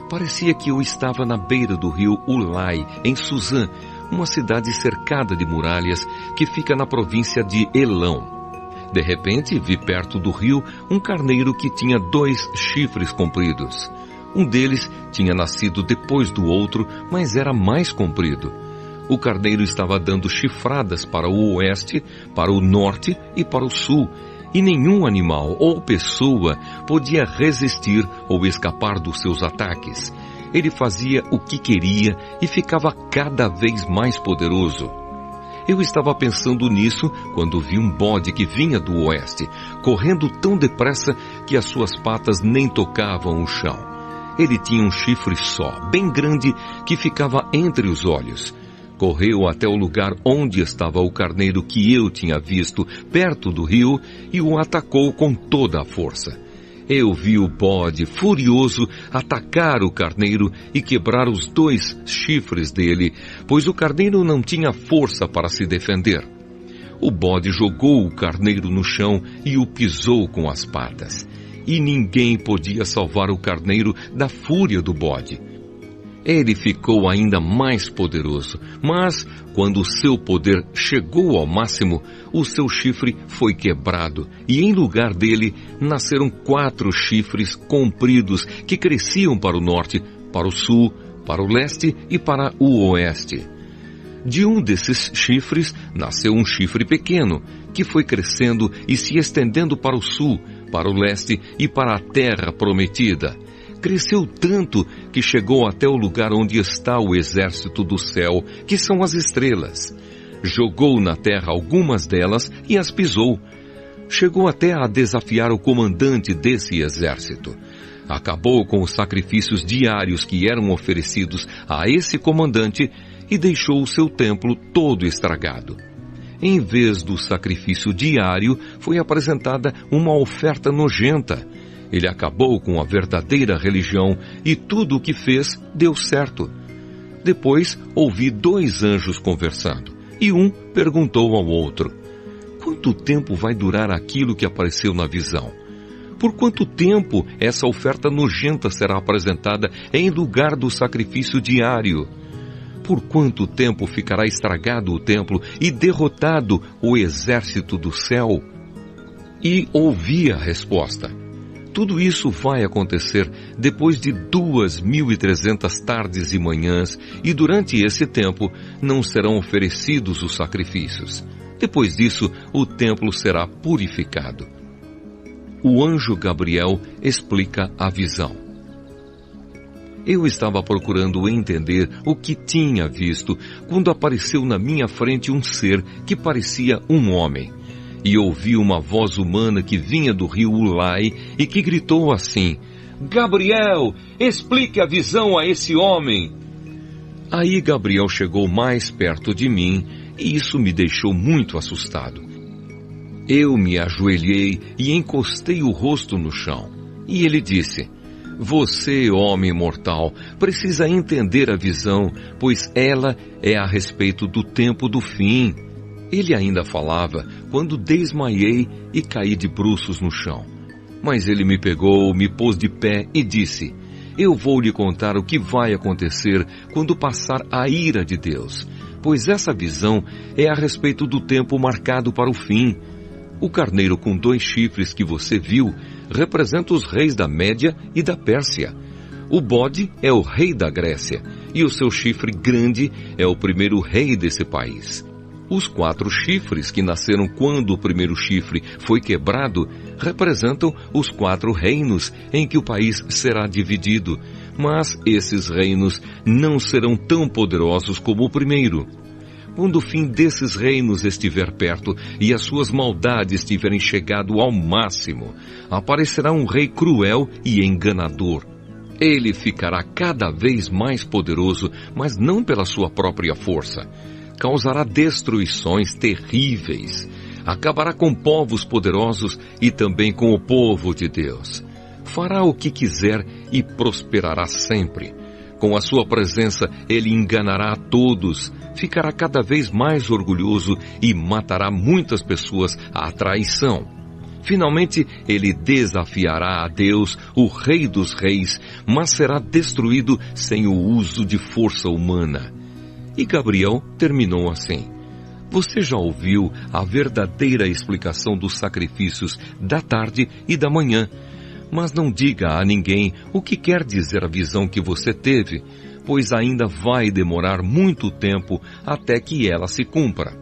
Parecia que eu estava na beira do rio Ulai, em Suzã, uma cidade cercada de muralhas que fica na província de Elão. De repente, vi perto do rio um carneiro que tinha 2 chifres compridos. Um deles tinha nascido depois do outro, mas era mais comprido. O carneiro estava dando chifradas para o oeste, para o norte e para o sul, e nenhum animal ou pessoa podia resistir ou escapar dos seus ataques. Ele fazia o que queria e ficava cada vez mais poderoso. Eu estava pensando nisso quando vi um bode que vinha do oeste, correndo tão depressa que as suas patas nem tocavam o chão. Ele tinha um chifre só, bem grande, que ficava entre os olhos. Correu até o lugar onde estava o carneiro que eu tinha visto, perto do rio, e o atacou com toda a força. Eu vi o bode, furioso, atacar o carneiro e quebrar os 2 chifres dele, pois o carneiro não tinha força para se defender. O bode jogou o carneiro no chão e o pisou com as patas. E ninguém podia salvar o carneiro da fúria do bode. Ele ficou ainda mais poderoso, mas quando o seu poder chegou ao máximo, o seu chifre foi quebrado e em lugar dele nasceram 4 chifres compridos que cresciam para o norte, para o sul, para o leste e para o oeste. De um desses chifres nasceu um chifre pequeno, que foi crescendo e se estendendo para o sul, para o leste e para a terra prometida. Cresceu tanto que chegou até o lugar onde está o exército do céu, que são as estrelas. Jogou na terra algumas delas e as pisou. Chegou até a desafiar o comandante desse exército. Acabou com os sacrifícios diários que eram oferecidos a esse comandante e deixou o seu templo todo estragado. Em vez do sacrifício diário, foi apresentada uma oferta nojenta. Ele acabou com a verdadeira religião e tudo o que fez deu certo. Depois ouvi 2 anjos conversando e um perguntou ao outro: quanto tempo vai durar aquilo que apareceu na visão? Por quanto tempo essa oferta nojenta será apresentada em lugar do sacrifício diário? Por quanto tempo ficará estragado o templo e derrotado o exército do céu? E ouvi a resposta: tudo isso vai acontecer depois de 2.300 tardes e manhãs, e durante esse tempo não serão oferecidos os sacrifícios. Depois disso, o templo será purificado. O anjo Gabriel explica a visão. Eu estava procurando entender o que tinha visto quando apareceu na minha frente um ser que parecia um homem. E ouvi uma voz humana que vinha do rio Ulai e que gritou assim: Gabriel, explique a visão a esse homem. Aí Gabriel chegou mais perto de mim e isso me deixou muito assustado. Eu me ajoelhei e encostei o rosto no chão. E ele disse: você, homem mortal, precisa entender a visão, pois ela é a respeito do tempo do fim. Ele ainda falava quando desmaiei e caí de bruços no chão. Mas ele me pegou, me pôs de pé e disse: eu vou lhe contar o que vai acontecer quando passar a ira de Deus, pois essa visão é a respeito do tempo marcado para o fim. O carneiro com 2 chifres que você viu representa os reis da Média e da Pérsia. O bode é o rei da Grécia e o seu chifre grande é o primeiro rei desse país. Os 4 chifres que nasceram quando o primeiro chifre foi quebrado representam os 4 reinos em que o país será dividido, mas esses reinos não serão tão poderosos como o primeiro. Quando o fim desses reinos estiver perto e as suas maldades tiverem chegado ao máximo, aparecerá um rei cruel e enganador. Ele ficará cada vez mais poderoso, mas não pela sua própria força. Causará destruições terríveis. Acabará com povos poderosos e também com o povo de Deus. Fará o que quiser e prosperará sempre. Com a sua presença, ele enganará a todos, ficará cada vez mais orgulhoso e matará muitas pessoas à traição. Finalmente, ele desafiará a Deus, o Rei dos Reis, mas será destruído sem o uso de força humana. E Gabriel terminou assim: Você já ouviu a verdadeira explicação dos sacrifícios da tarde e da manhã, mas não diga a ninguém o que quer dizer a visão que você teve, pois ainda vai demorar muito tempo até que ela se cumpra.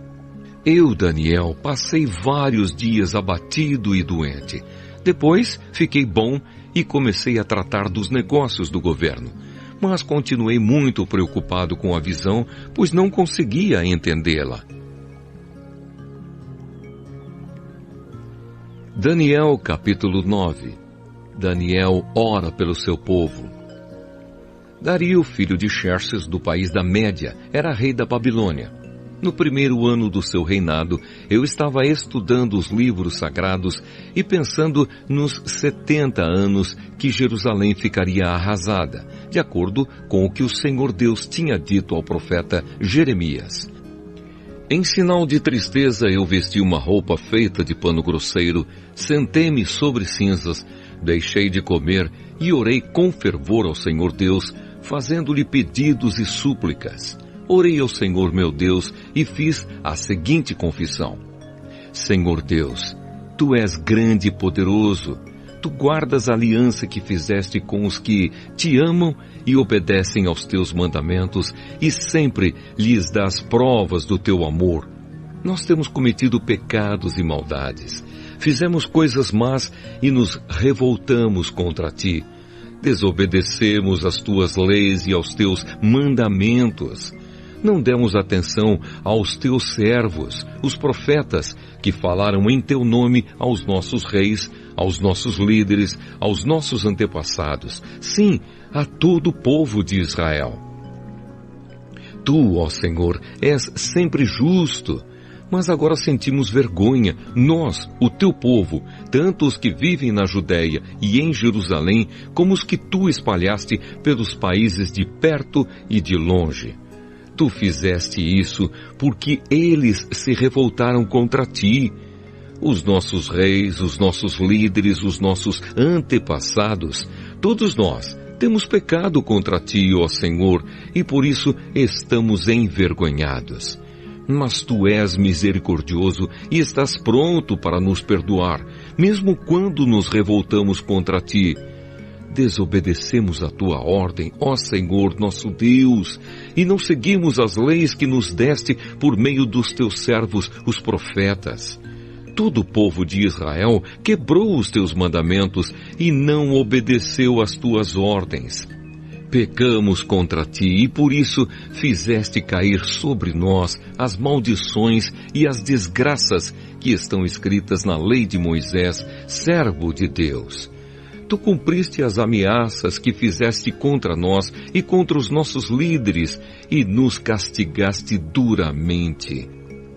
Eu, Daniel, passei vários dias abatido e doente. Depois fiquei bom e comecei a tratar dos negócios do governo. Mas continuei muito preocupado com a visão, pois não conseguia entendê-la. Daniel capítulo 9. Daniel ora pelo seu povo. Dario, filho de Xerxes, do país da Média, era rei da Babilônia. No primeiro ano do seu reinado, eu estava estudando os livros sagrados e pensando nos 70 anos que Jerusalém ficaria arrasada, de acordo com o que o Senhor Deus tinha dito ao profeta Jeremias. Em sinal de tristeza, eu vesti uma roupa feita de pano grosseiro, sentei-me sobre cinzas, deixei de comer e orei com fervor ao Senhor Deus, fazendo-lhe pedidos e súplicas. Orei ao Senhor meu Deus e fiz a seguinte confissão: Senhor Deus, Tu és grande e poderoso. Tu guardas a aliança que fizeste com os que te amam e obedecem aos Teus mandamentos e sempre lhes dás provas do Teu amor. Nós temos cometido pecados e maldades. Fizemos coisas más e nos revoltamos contra Ti. Desobedecemos às Tuas leis e aos Teus mandamentos. Não demos atenção aos Teus servos, os profetas, que falaram em Teu nome aos nossos reis, aos nossos líderes, aos nossos antepassados, sim, a todo o povo de Israel. Tu, ó Senhor, és sempre justo, mas agora sentimos vergonha, nós, o Teu povo, tanto os que vivem na Judéia e em Jerusalém, como os que Tu espalhaste pelos países de perto e de longe. Tu fizeste isso porque eles se revoltaram contra Ti. Os nossos reis, os nossos líderes, os nossos antepassados, todos nós temos pecado contra Ti, ó Senhor, e por isso estamos envergonhados. Mas Tu és misericordioso e estás pronto para nos perdoar, mesmo quando nos revoltamos contra Ti. Desobedecemos a Tua ordem, ó Senhor nosso Deus, e não seguimos as leis que nos deste por meio dos Teus servos, os profetas. Todo o povo de Israel quebrou os Teus mandamentos e não obedeceu às Tuas ordens. Pecamos contra Ti e por isso fizeste cair sobre nós as maldições e as desgraças que estão escritas na lei de Moisés, servo de Deus. Tu cumpriste as ameaças que fizeste contra nós e contra os nossos líderes e nos castigaste duramente.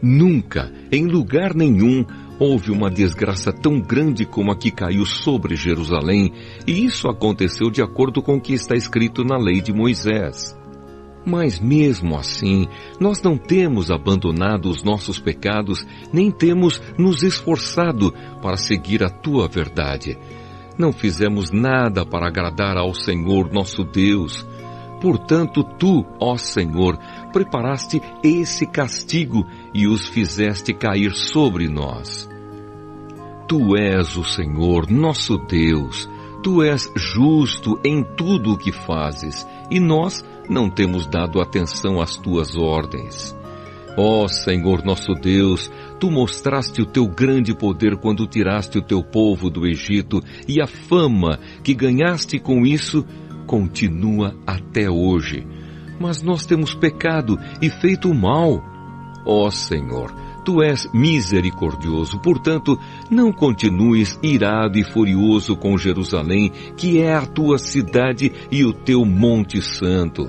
Nunca, em lugar nenhum, houve uma desgraça tão grande como a que caiu sobre Jerusalém, e isso aconteceu de acordo com o que está escrito na lei de Moisés. Mas mesmo assim, nós não temos abandonado os nossos pecados, nem temos nos esforçado para seguir a Tua verdade. Não fizemos nada para agradar ao Senhor nosso Deus. Portanto, Tu, ó Senhor, preparaste esse castigo e os fizeste cair sobre nós. Tu és o Senhor, nosso Deus. Tu és justo em tudo o que fazes, e nós não temos dado atenção às Tuas ordens. Ó Senhor nosso Deus, Tu mostraste o Teu grande poder quando tiraste o Teu povo do Egito, e a fama que ganhaste com isso continua até hoje. Mas nós temos pecado e feito o mal. Ó Senhor, Tu és misericordioso, portanto, não continues irado e furioso com Jerusalém, que é a Tua cidade e o Teu monte santo.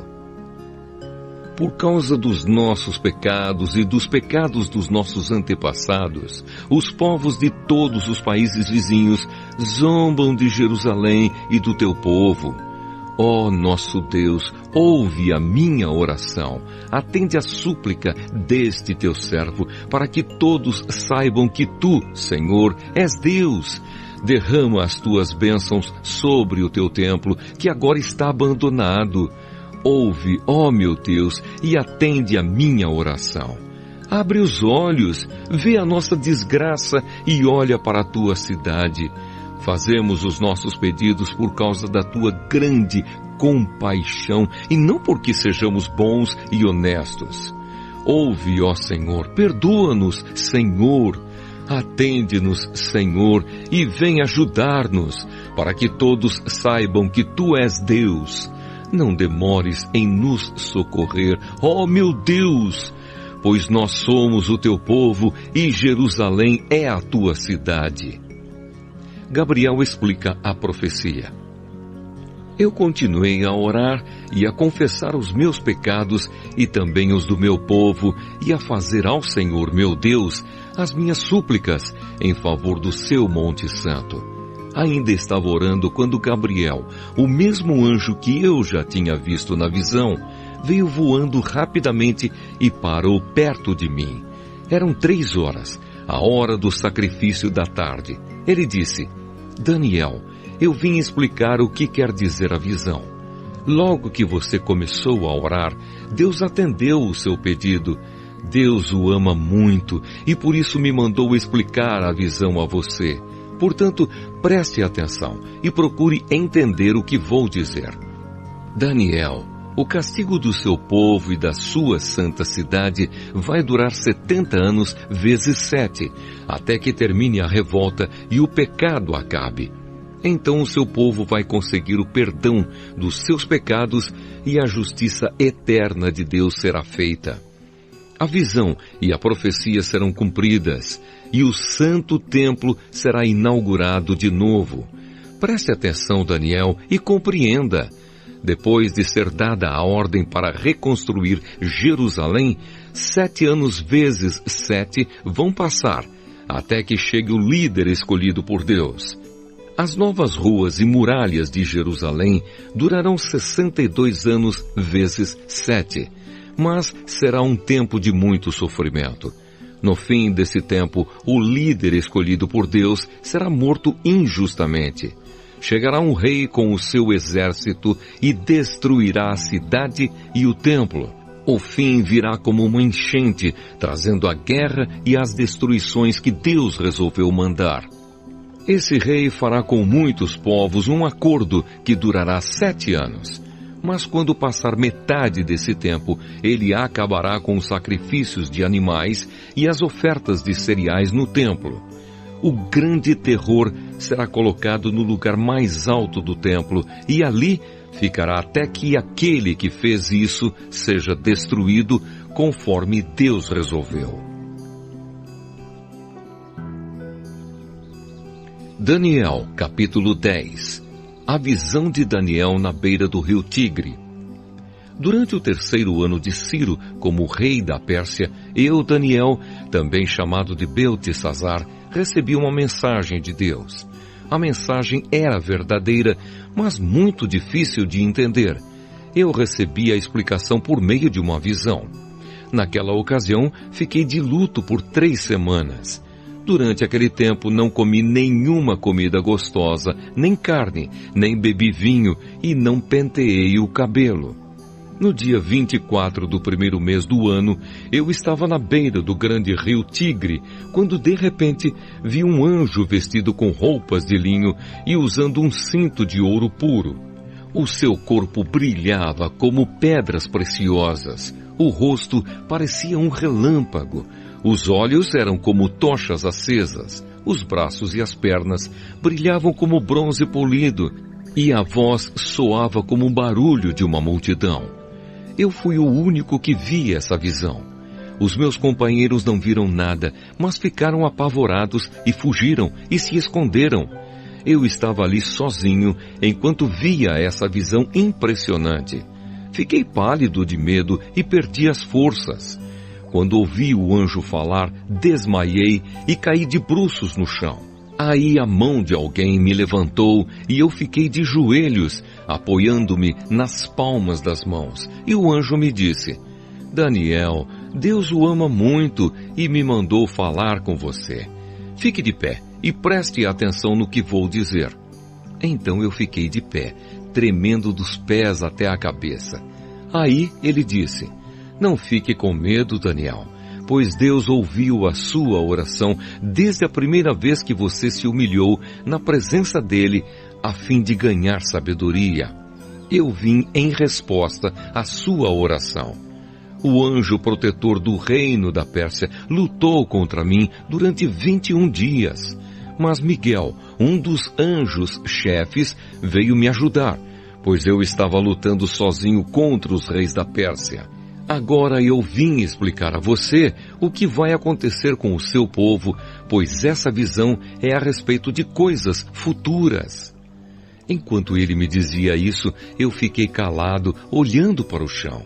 Por causa dos nossos pecados e dos pecados dos nossos antepassados, os povos de todos os países vizinhos zombam de Jerusalém e do Teu povo. Ó nosso Deus, ouve a minha oração, atende a súplica deste Teu servo, para que todos saibam que Tu, Senhor, és Deus. Derrama as Tuas bênçãos sobre o Teu templo, que agora está abandonado. Ouve, ó meu Deus, e atende a minha oração. Abre os olhos, vê a nossa desgraça e olha para a Tua cidade. Fazemos os nossos pedidos por causa da Tua grande compaixão e não porque sejamos bons e honestos. Ouve, ó Senhor, perdoa-nos, Senhor. Atende-nos, Senhor, e vem ajudar-nos, para que todos saibam que Tu és Deus. Não demores em nos socorrer, ó meu Deus, pois nós somos o Teu povo e Jerusalém é a Tua cidade. Gabriel explica a profecia. Eu continuei a orar e a confessar os meus pecados e também os do meu povo e a fazer ao Senhor meu Deus as minhas súplicas em favor do seu Monte Santo. Ainda estava orando quando Gabriel, o mesmo anjo que eu já tinha visto na visão, veio voando rapidamente e parou perto de mim. Eram 3 horas, a hora do sacrifício da tarde. Ele disse: Daniel, eu vim explicar o que quer dizer a visão. Logo que você começou a orar, Deus atendeu o seu pedido. Deus o ama muito e por isso me mandou explicar a visão a você. Portanto, preste atenção e procure entender o que vou dizer. Daniel, o castigo do seu povo e da sua santa cidade vai durar 70 anos vezes 7, até que termine a revolta e o pecado acabe. Então o seu povo vai conseguir o perdão dos seus pecados e a justiça eterna de Deus será feita. A visão e a profecia serão cumpridas e o santo templo será inaugurado de novo. Preste atenção, Daniel, e compreenda. Depois de ser dada a ordem para reconstruir Jerusalém, 7 anos vezes 7 vão passar, até que chegue o líder escolhido por Deus. As novas ruas e muralhas de Jerusalém durarão 62 anos vezes 7, mas será um tempo de muito sofrimento. No fim desse tempo, o líder escolhido por Deus será morto injustamente. Chegará um rei com o seu exército e destruirá a cidade e o templo. O fim virá como uma enchente, trazendo a guerra e as destruições que Deus resolveu mandar. Esse rei fará com muitos povos um acordo que durará 7 anos. Mas quando passar metade desse tempo, ele acabará com os sacrifícios de animais e as ofertas de cereais no templo. O grande terror será colocado no lugar mais alto do templo e ali ficará até que aquele que fez isso seja destruído conforme Deus resolveu. Daniel, capítulo 10. A visão de Daniel na beira do rio Tigre. Durante o 3º ano de Ciro, como rei da Pérsia, eu, Daniel, também chamado de Beltesazar, recebi uma mensagem de Deus. A mensagem era verdadeira, mas muito difícil de entender. Eu recebi a explicação por meio de uma visão. Naquela ocasião, fiquei de luto por 3 semanas. Durante aquele tempo não comi nenhuma comida gostosa, nem carne, nem bebi vinho e não penteei o cabelo. No dia 24 do 1º mês do ano, eu estava na beira do grande rio Tigre, quando de repente vi um anjo vestido com roupas de linho e usando um cinto de ouro puro. O seu corpo brilhava como pedras preciosas. O rosto parecia um relâmpago. Os olhos eram como tochas acesas. Os braços e as pernas brilhavam como bronze polido. E a voz soava como um barulho de uma multidão. Eu fui o único que vi essa visão. Os meus companheiros não viram nada, mas ficaram apavorados e fugiram e se esconderam. Eu estava ali sozinho enquanto via essa visão impressionante. Fiquei pálido de medo e perdi as forças. Quando ouvi o anjo falar, desmaiei e caí de bruços no chão. Aí a mão de alguém me levantou e eu fiquei de joelhos, apoiando-me nas palmas das mãos. E o anjo me disse: Daniel, Deus o ama muito e me mandou falar com você. Fique de pé e preste atenção no que vou dizer. Então eu fiquei de pé, tremendo dos pés até a cabeça. Aí ele disse: Não fique com medo, Daniel, pois Deus ouviu a sua oração desde a primeira vez que você se humilhou na presença dele, a fim de ganhar sabedoria. Eu vim em resposta à sua oração. O anjo protetor do reino da Pérsia lutou contra mim durante 21 dias. Mas Miguel, um dos anjos chefes, veio me ajudar, pois eu estava lutando sozinho contra os reis da Pérsia. Agora eu vim explicar a você o que vai acontecer com o seu povo, pois essa visão é a respeito de coisas futuras. Enquanto ele me dizia isso, eu fiquei calado, olhando para o chão.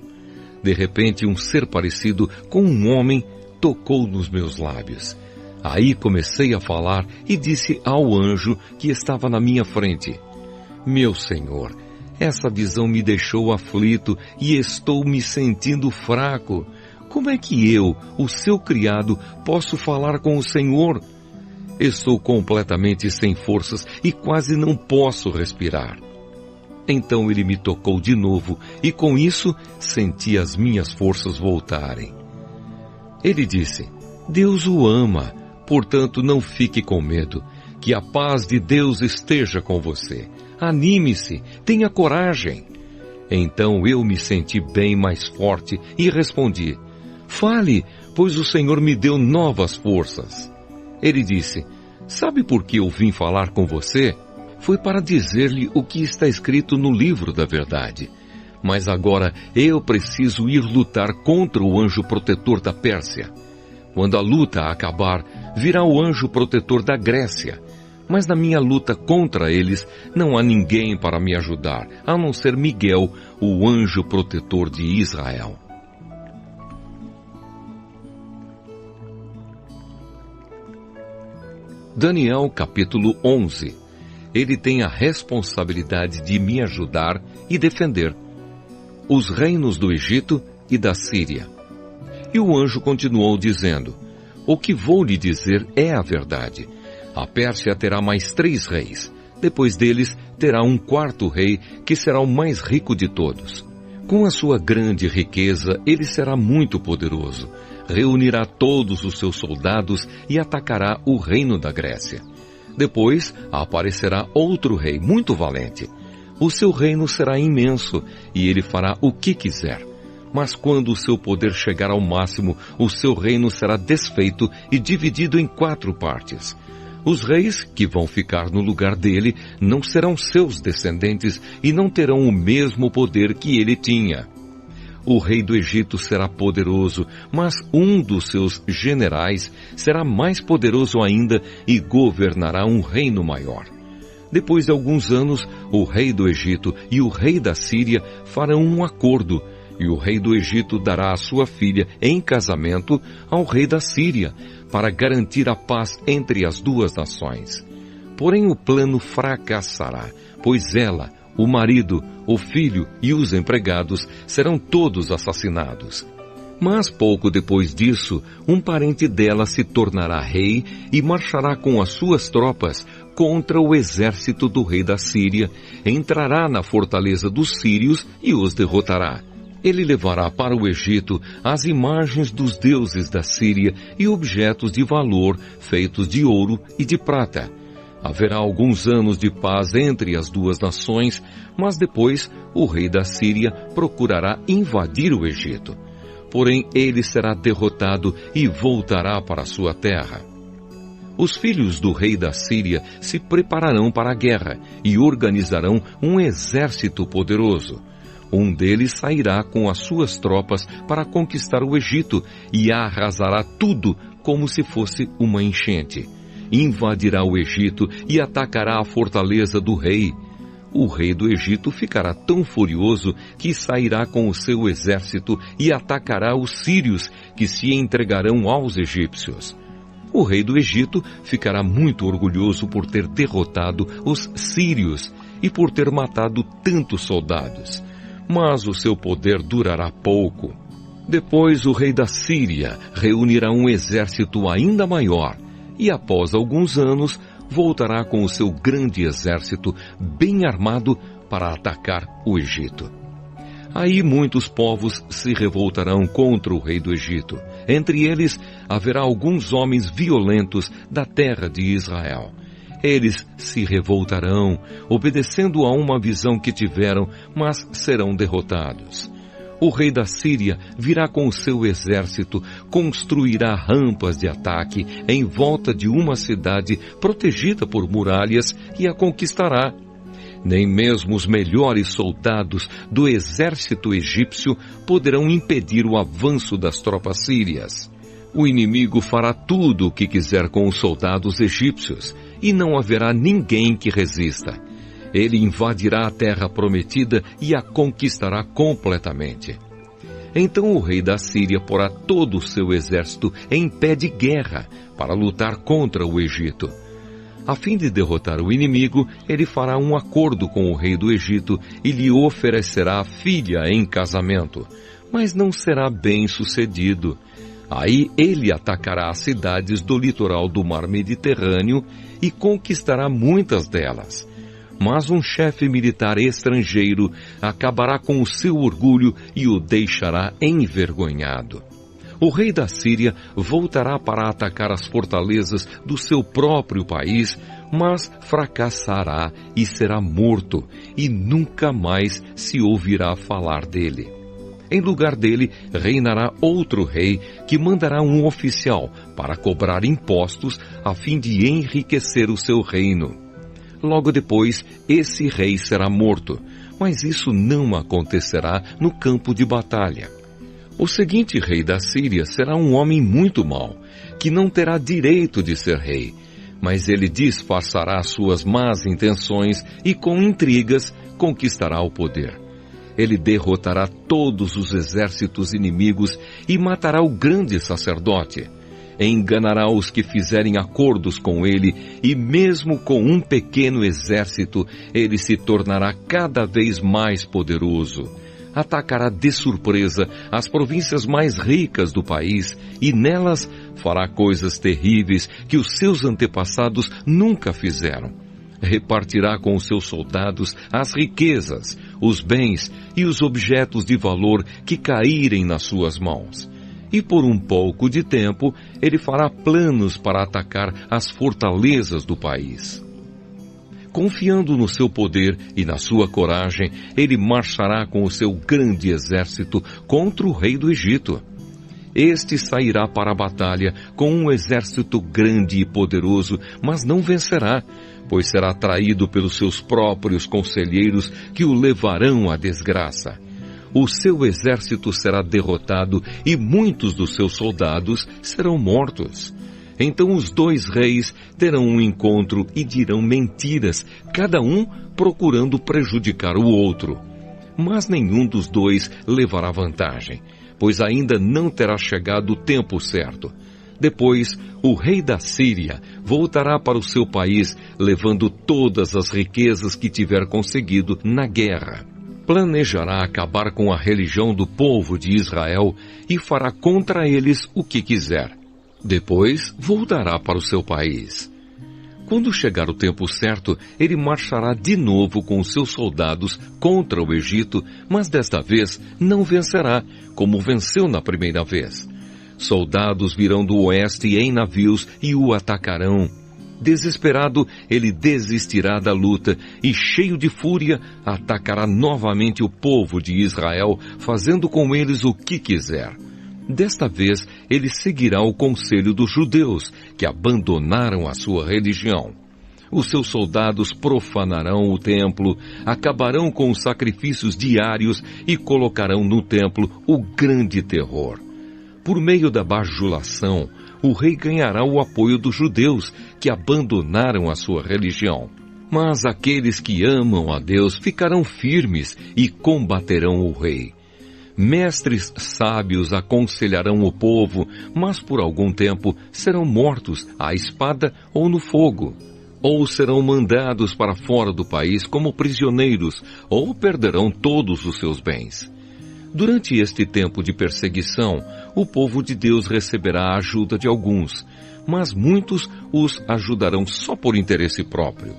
De repente, um ser parecido com um homem tocou nos meus lábios. Aí comecei a falar e disse ao anjo que estava na minha frente: Meu Senhor, essa visão me deixou aflito e estou me sentindo fraco. Como é que eu, o seu criado, posso falar com o Senhor? Estou completamente sem forças e quase não posso respirar. Então ele me tocou de novo e com isso senti as minhas forças voltarem. Ele disse: Deus o ama, portanto não fique com medo, que a paz de Deus esteja com você. Anime-se, tenha coragem. Então eu me senti bem mais forte e respondi: Fale, pois o Senhor me deu novas forças. Ele disse: Sabe por que eu vim falar com você? Foi para dizer-lhe o que está escrito no livro da verdade. Mas agora eu preciso ir lutar contra o anjo protetor da Pérsia. Quando a luta acabar, virá o anjo protetor da Grécia. Mas na minha luta contra eles, não há ninguém para me ajudar, a não ser Miguel, o anjo protetor de Israel. Daniel capítulo 11. Ele tem a responsabilidade de me ajudar e defender os reinos do Egito e da Síria. E o anjo continuou dizendo: O que vou lhe dizer é a verdade. A Pérsia terá mais 3 reis. Depois deles terá um 4º rei, que será o mais rico de todos. Com a sua grande riqueza, ele será muito poderoso. Reunirá todos os seus soldados e atacará o reino da Grécia. Depois aparecerá outro rei muito valente. O seu reino será imenso e ele fará o que quiser. Mas quando o seu poder chegar ao máximo, o seu reino será desfeito e dividido em 4 partes. Os reis que vão ficar no lugar dele não serão seus descendentes e não terão o mesmo poder que ele tinha. O rei do Egito será poderoso, mas um dos seus generais será mais poderoso ainda e governará um reino maior. Depois de alguns anos, o rei do Egito e o rei da Síria farão um acordo, e o rei do Egito dará a sua filha em casamento ao rei da Síria, para garantir a paz entre as 2 nações. Porém o plano fracassará, pois ela, o marido, o filho e os empregados serão todos assassinados. Mas pouco depois disso, um parente dela se tornará rei e marchará com as suas tropas contra o exército do rei da Síria, entrará na fortaleza dos sírios e os derrotará. Ele levará para o Egito as imagens dos deuses da Síria e objetos de valor feitos de ouro e de prata. Haverá alguns anos de paz entre as 2 nações, mas depois o rei da Síria procurará invadir o Egito. porém ele será derrotado e voltará para sua terra. Os filhos do rei da Síria se prepararão para a guerra e organizarão um exército poderoso. Um deles sairá com as suas tropas para conquistar o Egito e arrasará tudo como se fosse uma enchente. Invadirá o Egito e atacará a fortaleza do rei. O rei do Egito ficará tão furioso que sairá com o seu exército e atacará os sírios, que se entregarão aos egípcios. O rei do Egito ficará muito orgulhoso por ter derrotado os sírios e por ter matado tantos soldados. Mas o seu poder durará pouco. Depois o rei da Síria reunirá um exército ainda maior e após alguns anos voltará com o seu grande exército bem armado para atacar o Egito. Aí muitos povos se revoltarão contra o rei do Egito. Entre eles haverá alguns homens violentos da terra de Israel. Eles se revoltarão, obedecendo a uma visão que tiveram, mas serão derrotados. O rei da Síria virá com o seu exército, construirá rampas de ataque em volta de uma cidade protegida por muralhas e a conquistará. Nem mesmo os melhores soldados do exército egípcio poderão impedir o avanço das tropas sírias. O inimigo fará tudo o que quiser com os soldados egípcios, e não haverá ninguém que resista. Ele invadirá a terra prometida e a conquistará completamente. Então o rei da Síria porá todo o seu exército em pé de guerra para lutar contra o Egito. A fim de derrotar o inimigo, ele fará um acordo com o rei do Egito e lhe oferecerá a filha em casamento, mas não será bem sucedido. Aí ele atacará as cidades do litoral do mar Mediterrâneo e conquistará muitas delas. Mas um chefe militar estrangeiro acabará com o seu orgulho e o deixará envergonhado. O rei da Síria voltará para atacar as fortalezas do seu próprio país, mas fracassará e será morto, e nunca mais se ouvirá falar dele. Em lugar dele, reinará outro rei que mandará um oficial para cobrar impostos a fim de enriquecer o seu reino. Logo depois, esse rei será morto, mas isso não acontecerá no campo de batalha. O seguinte rei da Síria será um homem muito mau, que não terá direito de ser rei, mas ele disfarçará suas más intenções e com intrigas conquistará o poder. Ele derrotará todos os exércitos inimigos e matará o grande sacerdote. Enganará os que fizerem acordos com ele, e mesmo com um pequeno exército, ele se tornará cada vez mais poderoso. Atacará de surpresa as províncias mais ricas do país, e nelas fará coisas terríveis que os seus antepassados nunca fizeram. Repartirá com os seus soldados as riquezas, os bens e os objetos de valor que caírem nas suas mãos. E por um pouco de tempo, ele fará planos para atacar as fortalezas do país. Confiando no seu poder e na sua coragem, ele marchará com o seu grande exército contra o rei do Egito. Este sairá para a batalha com um exército grande e poderoso, mas não vencerá, pois será traído pelos seus próprios conselheiros que o levarão à desgraça. O seu exército será derrotado e muitos dos seus soldados serão mortos. Então os dois reis terão um encontro e dirão mentiras, cada um procurando prejudicar o outro. Mas nenhum dos dois levará vantagem, pois ainda não terá chegado o tempo certo. Depois, o rei da Síria voltará para o seu país, levando todas as riquezas que tiver conseguido na guerra. Planejará acabar com a religião do povo de Israel e fará contra eles o que quiser. Depois, voltará para o seu país. Quando chegar o tempo certo, ele marchará de novo com os seus soldados contra o Egito, mas desta vez não vencerá, como venceu na primeira vez. Soldados virão do oeste em navios e o atacarão. Desesperado, ele desistirá da luta e, cheio de fúria, atacará novamente o povo de Israel, fazendo com eles o que quiser. Desta vez, ele seguirá o conselho dos judeus, que abandonaram a sua religião. Os seus soldados profanarão o templo, acabarão com os sacrifícios diários e colocarão no templo o grande terror. Por meio da bajulação, o rei ganhará o apoio dos judeus, que abandonaram a sua religião. Mas aqueles que amam a Deus ficarão firmes e combaterão o rei. Mestres sábios aconselharão o povo, mas por algum tempo serão mortos à espada ou no fogo. Ou serão mandados para fora do país como prisioneiros, ou perderão todos os seus bens. Durante este tempo de perseguição, o povo de Deus receberá a ajuda de alguns, mas muitos os ajudarão só por interesse próprio.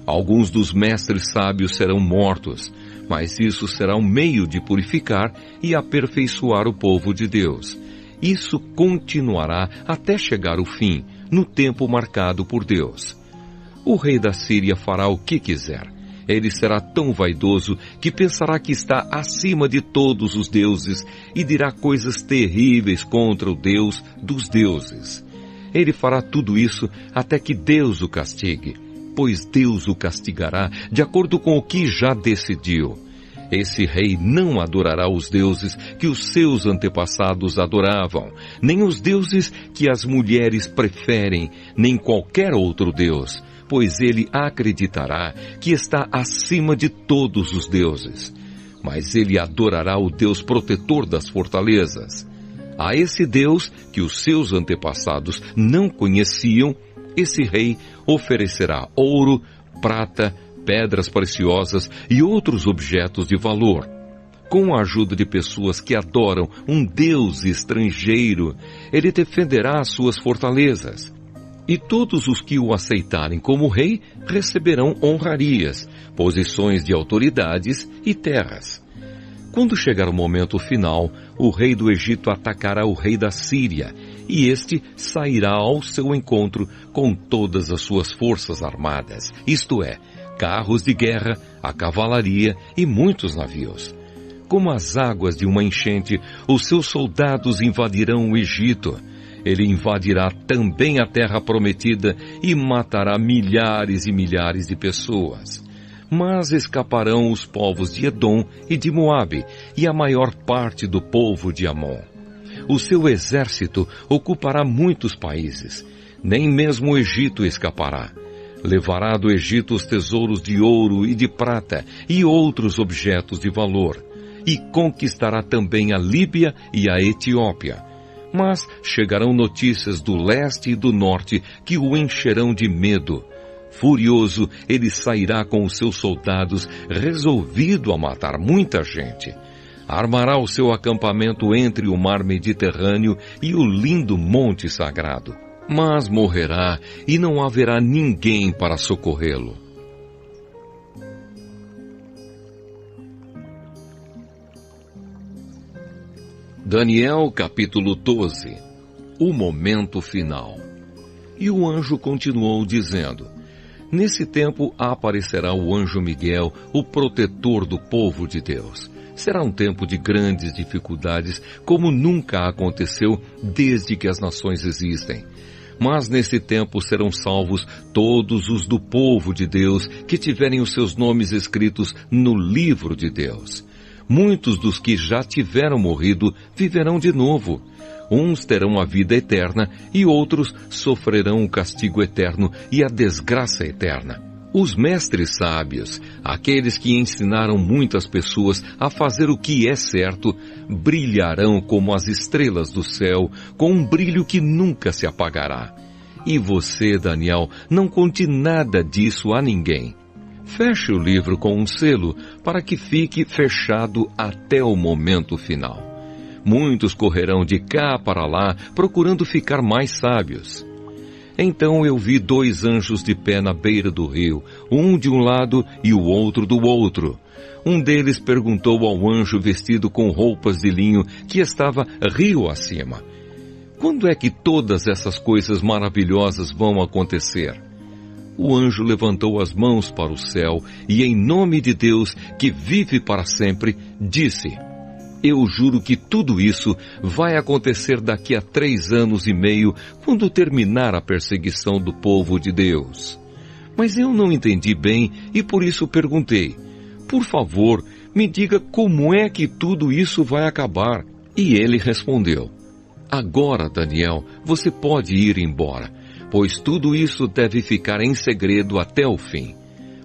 Alguns dos mestres sábios serão mortos, mas isso será um meio de purificar e aperfeiçoar o povo de Deus. Isso continuará até chegar o fim, no tempo marcado por Deus. O rei da Síria fará o que quiser. Ele será tão vaidoso que pensará que está acima de todos os deuses e dirá coisas terríveis contra o Deus dos deuses. Ele fará tudo isso até que Deus o castigue, pois Deus o castigará de acordo com o que já decidiu. Esse rei não adorará os deuses que os seus antepassados adoravam, nem os deuses que as mulheres preferem, nem qualquer outro deus, pois ele acreditará que está acima de todos os deuses. Mas ele adorará o Deus protetor das fortalezas. A esse Deus que os seus antepassados não conheciam, esse rei oferecerá ouro, prata, pedras preciosas e outros objetos de valor. Com a ajuda de pessoas que adoram um Deus estrangeiro, ele defenderá as suas fortalezas. E todos os que o aceitarem como rei receberão honrarias, posições de autoridades e terras. Quando chegar o momento final, o rei do Egito atacará o rei da Síria, e este sairá ao seu encontro com todas as suas forças armadas, isto é, carros de guerra, a cavalaria e muitos navios. Como as águas de uma enchente, os seus soldados invadirão o Egito. Ele invadirá também a terra prometida e matará milhares e milhares de pessoas. Mas escaparão os povos de Edom e de Moabe e a maior parte do povo de Amon. O seu exército ocupará muitos países. Nem mesmo o Egito escapará. Levará do Egito os tesouros de ouro e de prata e outros objetos de valor. E conquistará também a Líbia e a Etiópia. Mas chegarão notícias do leste e do norte que o encherão de medo. Furioso, ele sairá com os seus soldados, resolvido a matar muita gente. Armará o seu acampamento entre o mar Mediterrâneo e o lindo Monte Sagrado. Mas morrerá e não haverá ninguém para socorrê-lo. Daniel capítulo 12. O momento final. E o anjo continuou dizendo: Nesse tempo aparecerá o anjo Miguel, o protetor do povo de Deus. Será um tempo de grandes dificuldades, como nunca aconteceu desde que as nações existem. Mas nesse tempo serão salvos todos os do povo de Deus que tiverem os seus nomes escritos no livro de Deus. Muitos dos que já tiveram morrido viverão de novo. Uns terão a vida eterna e outros sofrerão o castigo eterno e a desgraça eterna. Os mestres sábios, aqueles que ensinaram muitas pessoas a fazer o que é certo, brilharão como as estrelas do céu, com um brilho que nunca se apagará. E você, Daniel, não conte nada disso a ninguém. Feche o livro com um selo, para que fique fechado até o momento final. Muitos correrão de cá para lá, procurando ficar mais sábios. Então eu vi 2 anjos de pé na beira do rio, um de um lado e o outro do outro. Um deles perguntou ao anjo vestido com roupas de linho, que estava rio acima: Quando é que todas essas coisas maravilhosas vão acontecer? O anjo levantou as mãos para o céu e, em nome de Deus, que vive para sempre, disse: Eu juro que tudo isso vai acontecer daqui a 3 anos e meio, quando terminar a perseguição do povo de Deus. Mas eu não entendi bem e por isso perguntei: por favor, me diga como é que tudo isso vai acabar. E ele respondeu: agora, Daniel, você pode ir embora, pois tudo isso deve ficar em segredo até o fim.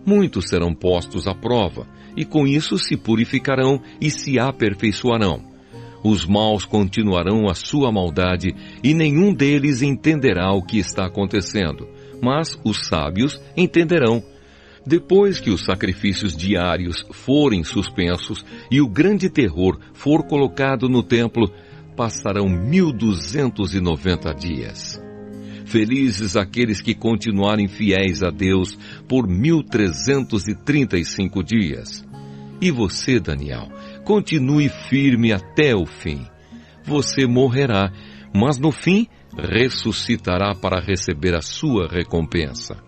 Muitos serão postos à prova, e com isso se purificarão e se aperfeiçoarão. Os maus continuarão a sua maldade, e nenhum deles entenderá o que está acontecendo, mas os sábios entenderão. Depois que os sacrifícios diários forem suspensos e o grande terror for colocado no templo, passarão 1290 dias. Felizes aqueles que continuarem fiéis a Deus por 1335 dias. E você, Daniel, continue firme até o fim. Você morrerá, mas no fim ressuscitará para receber a sua recompensa.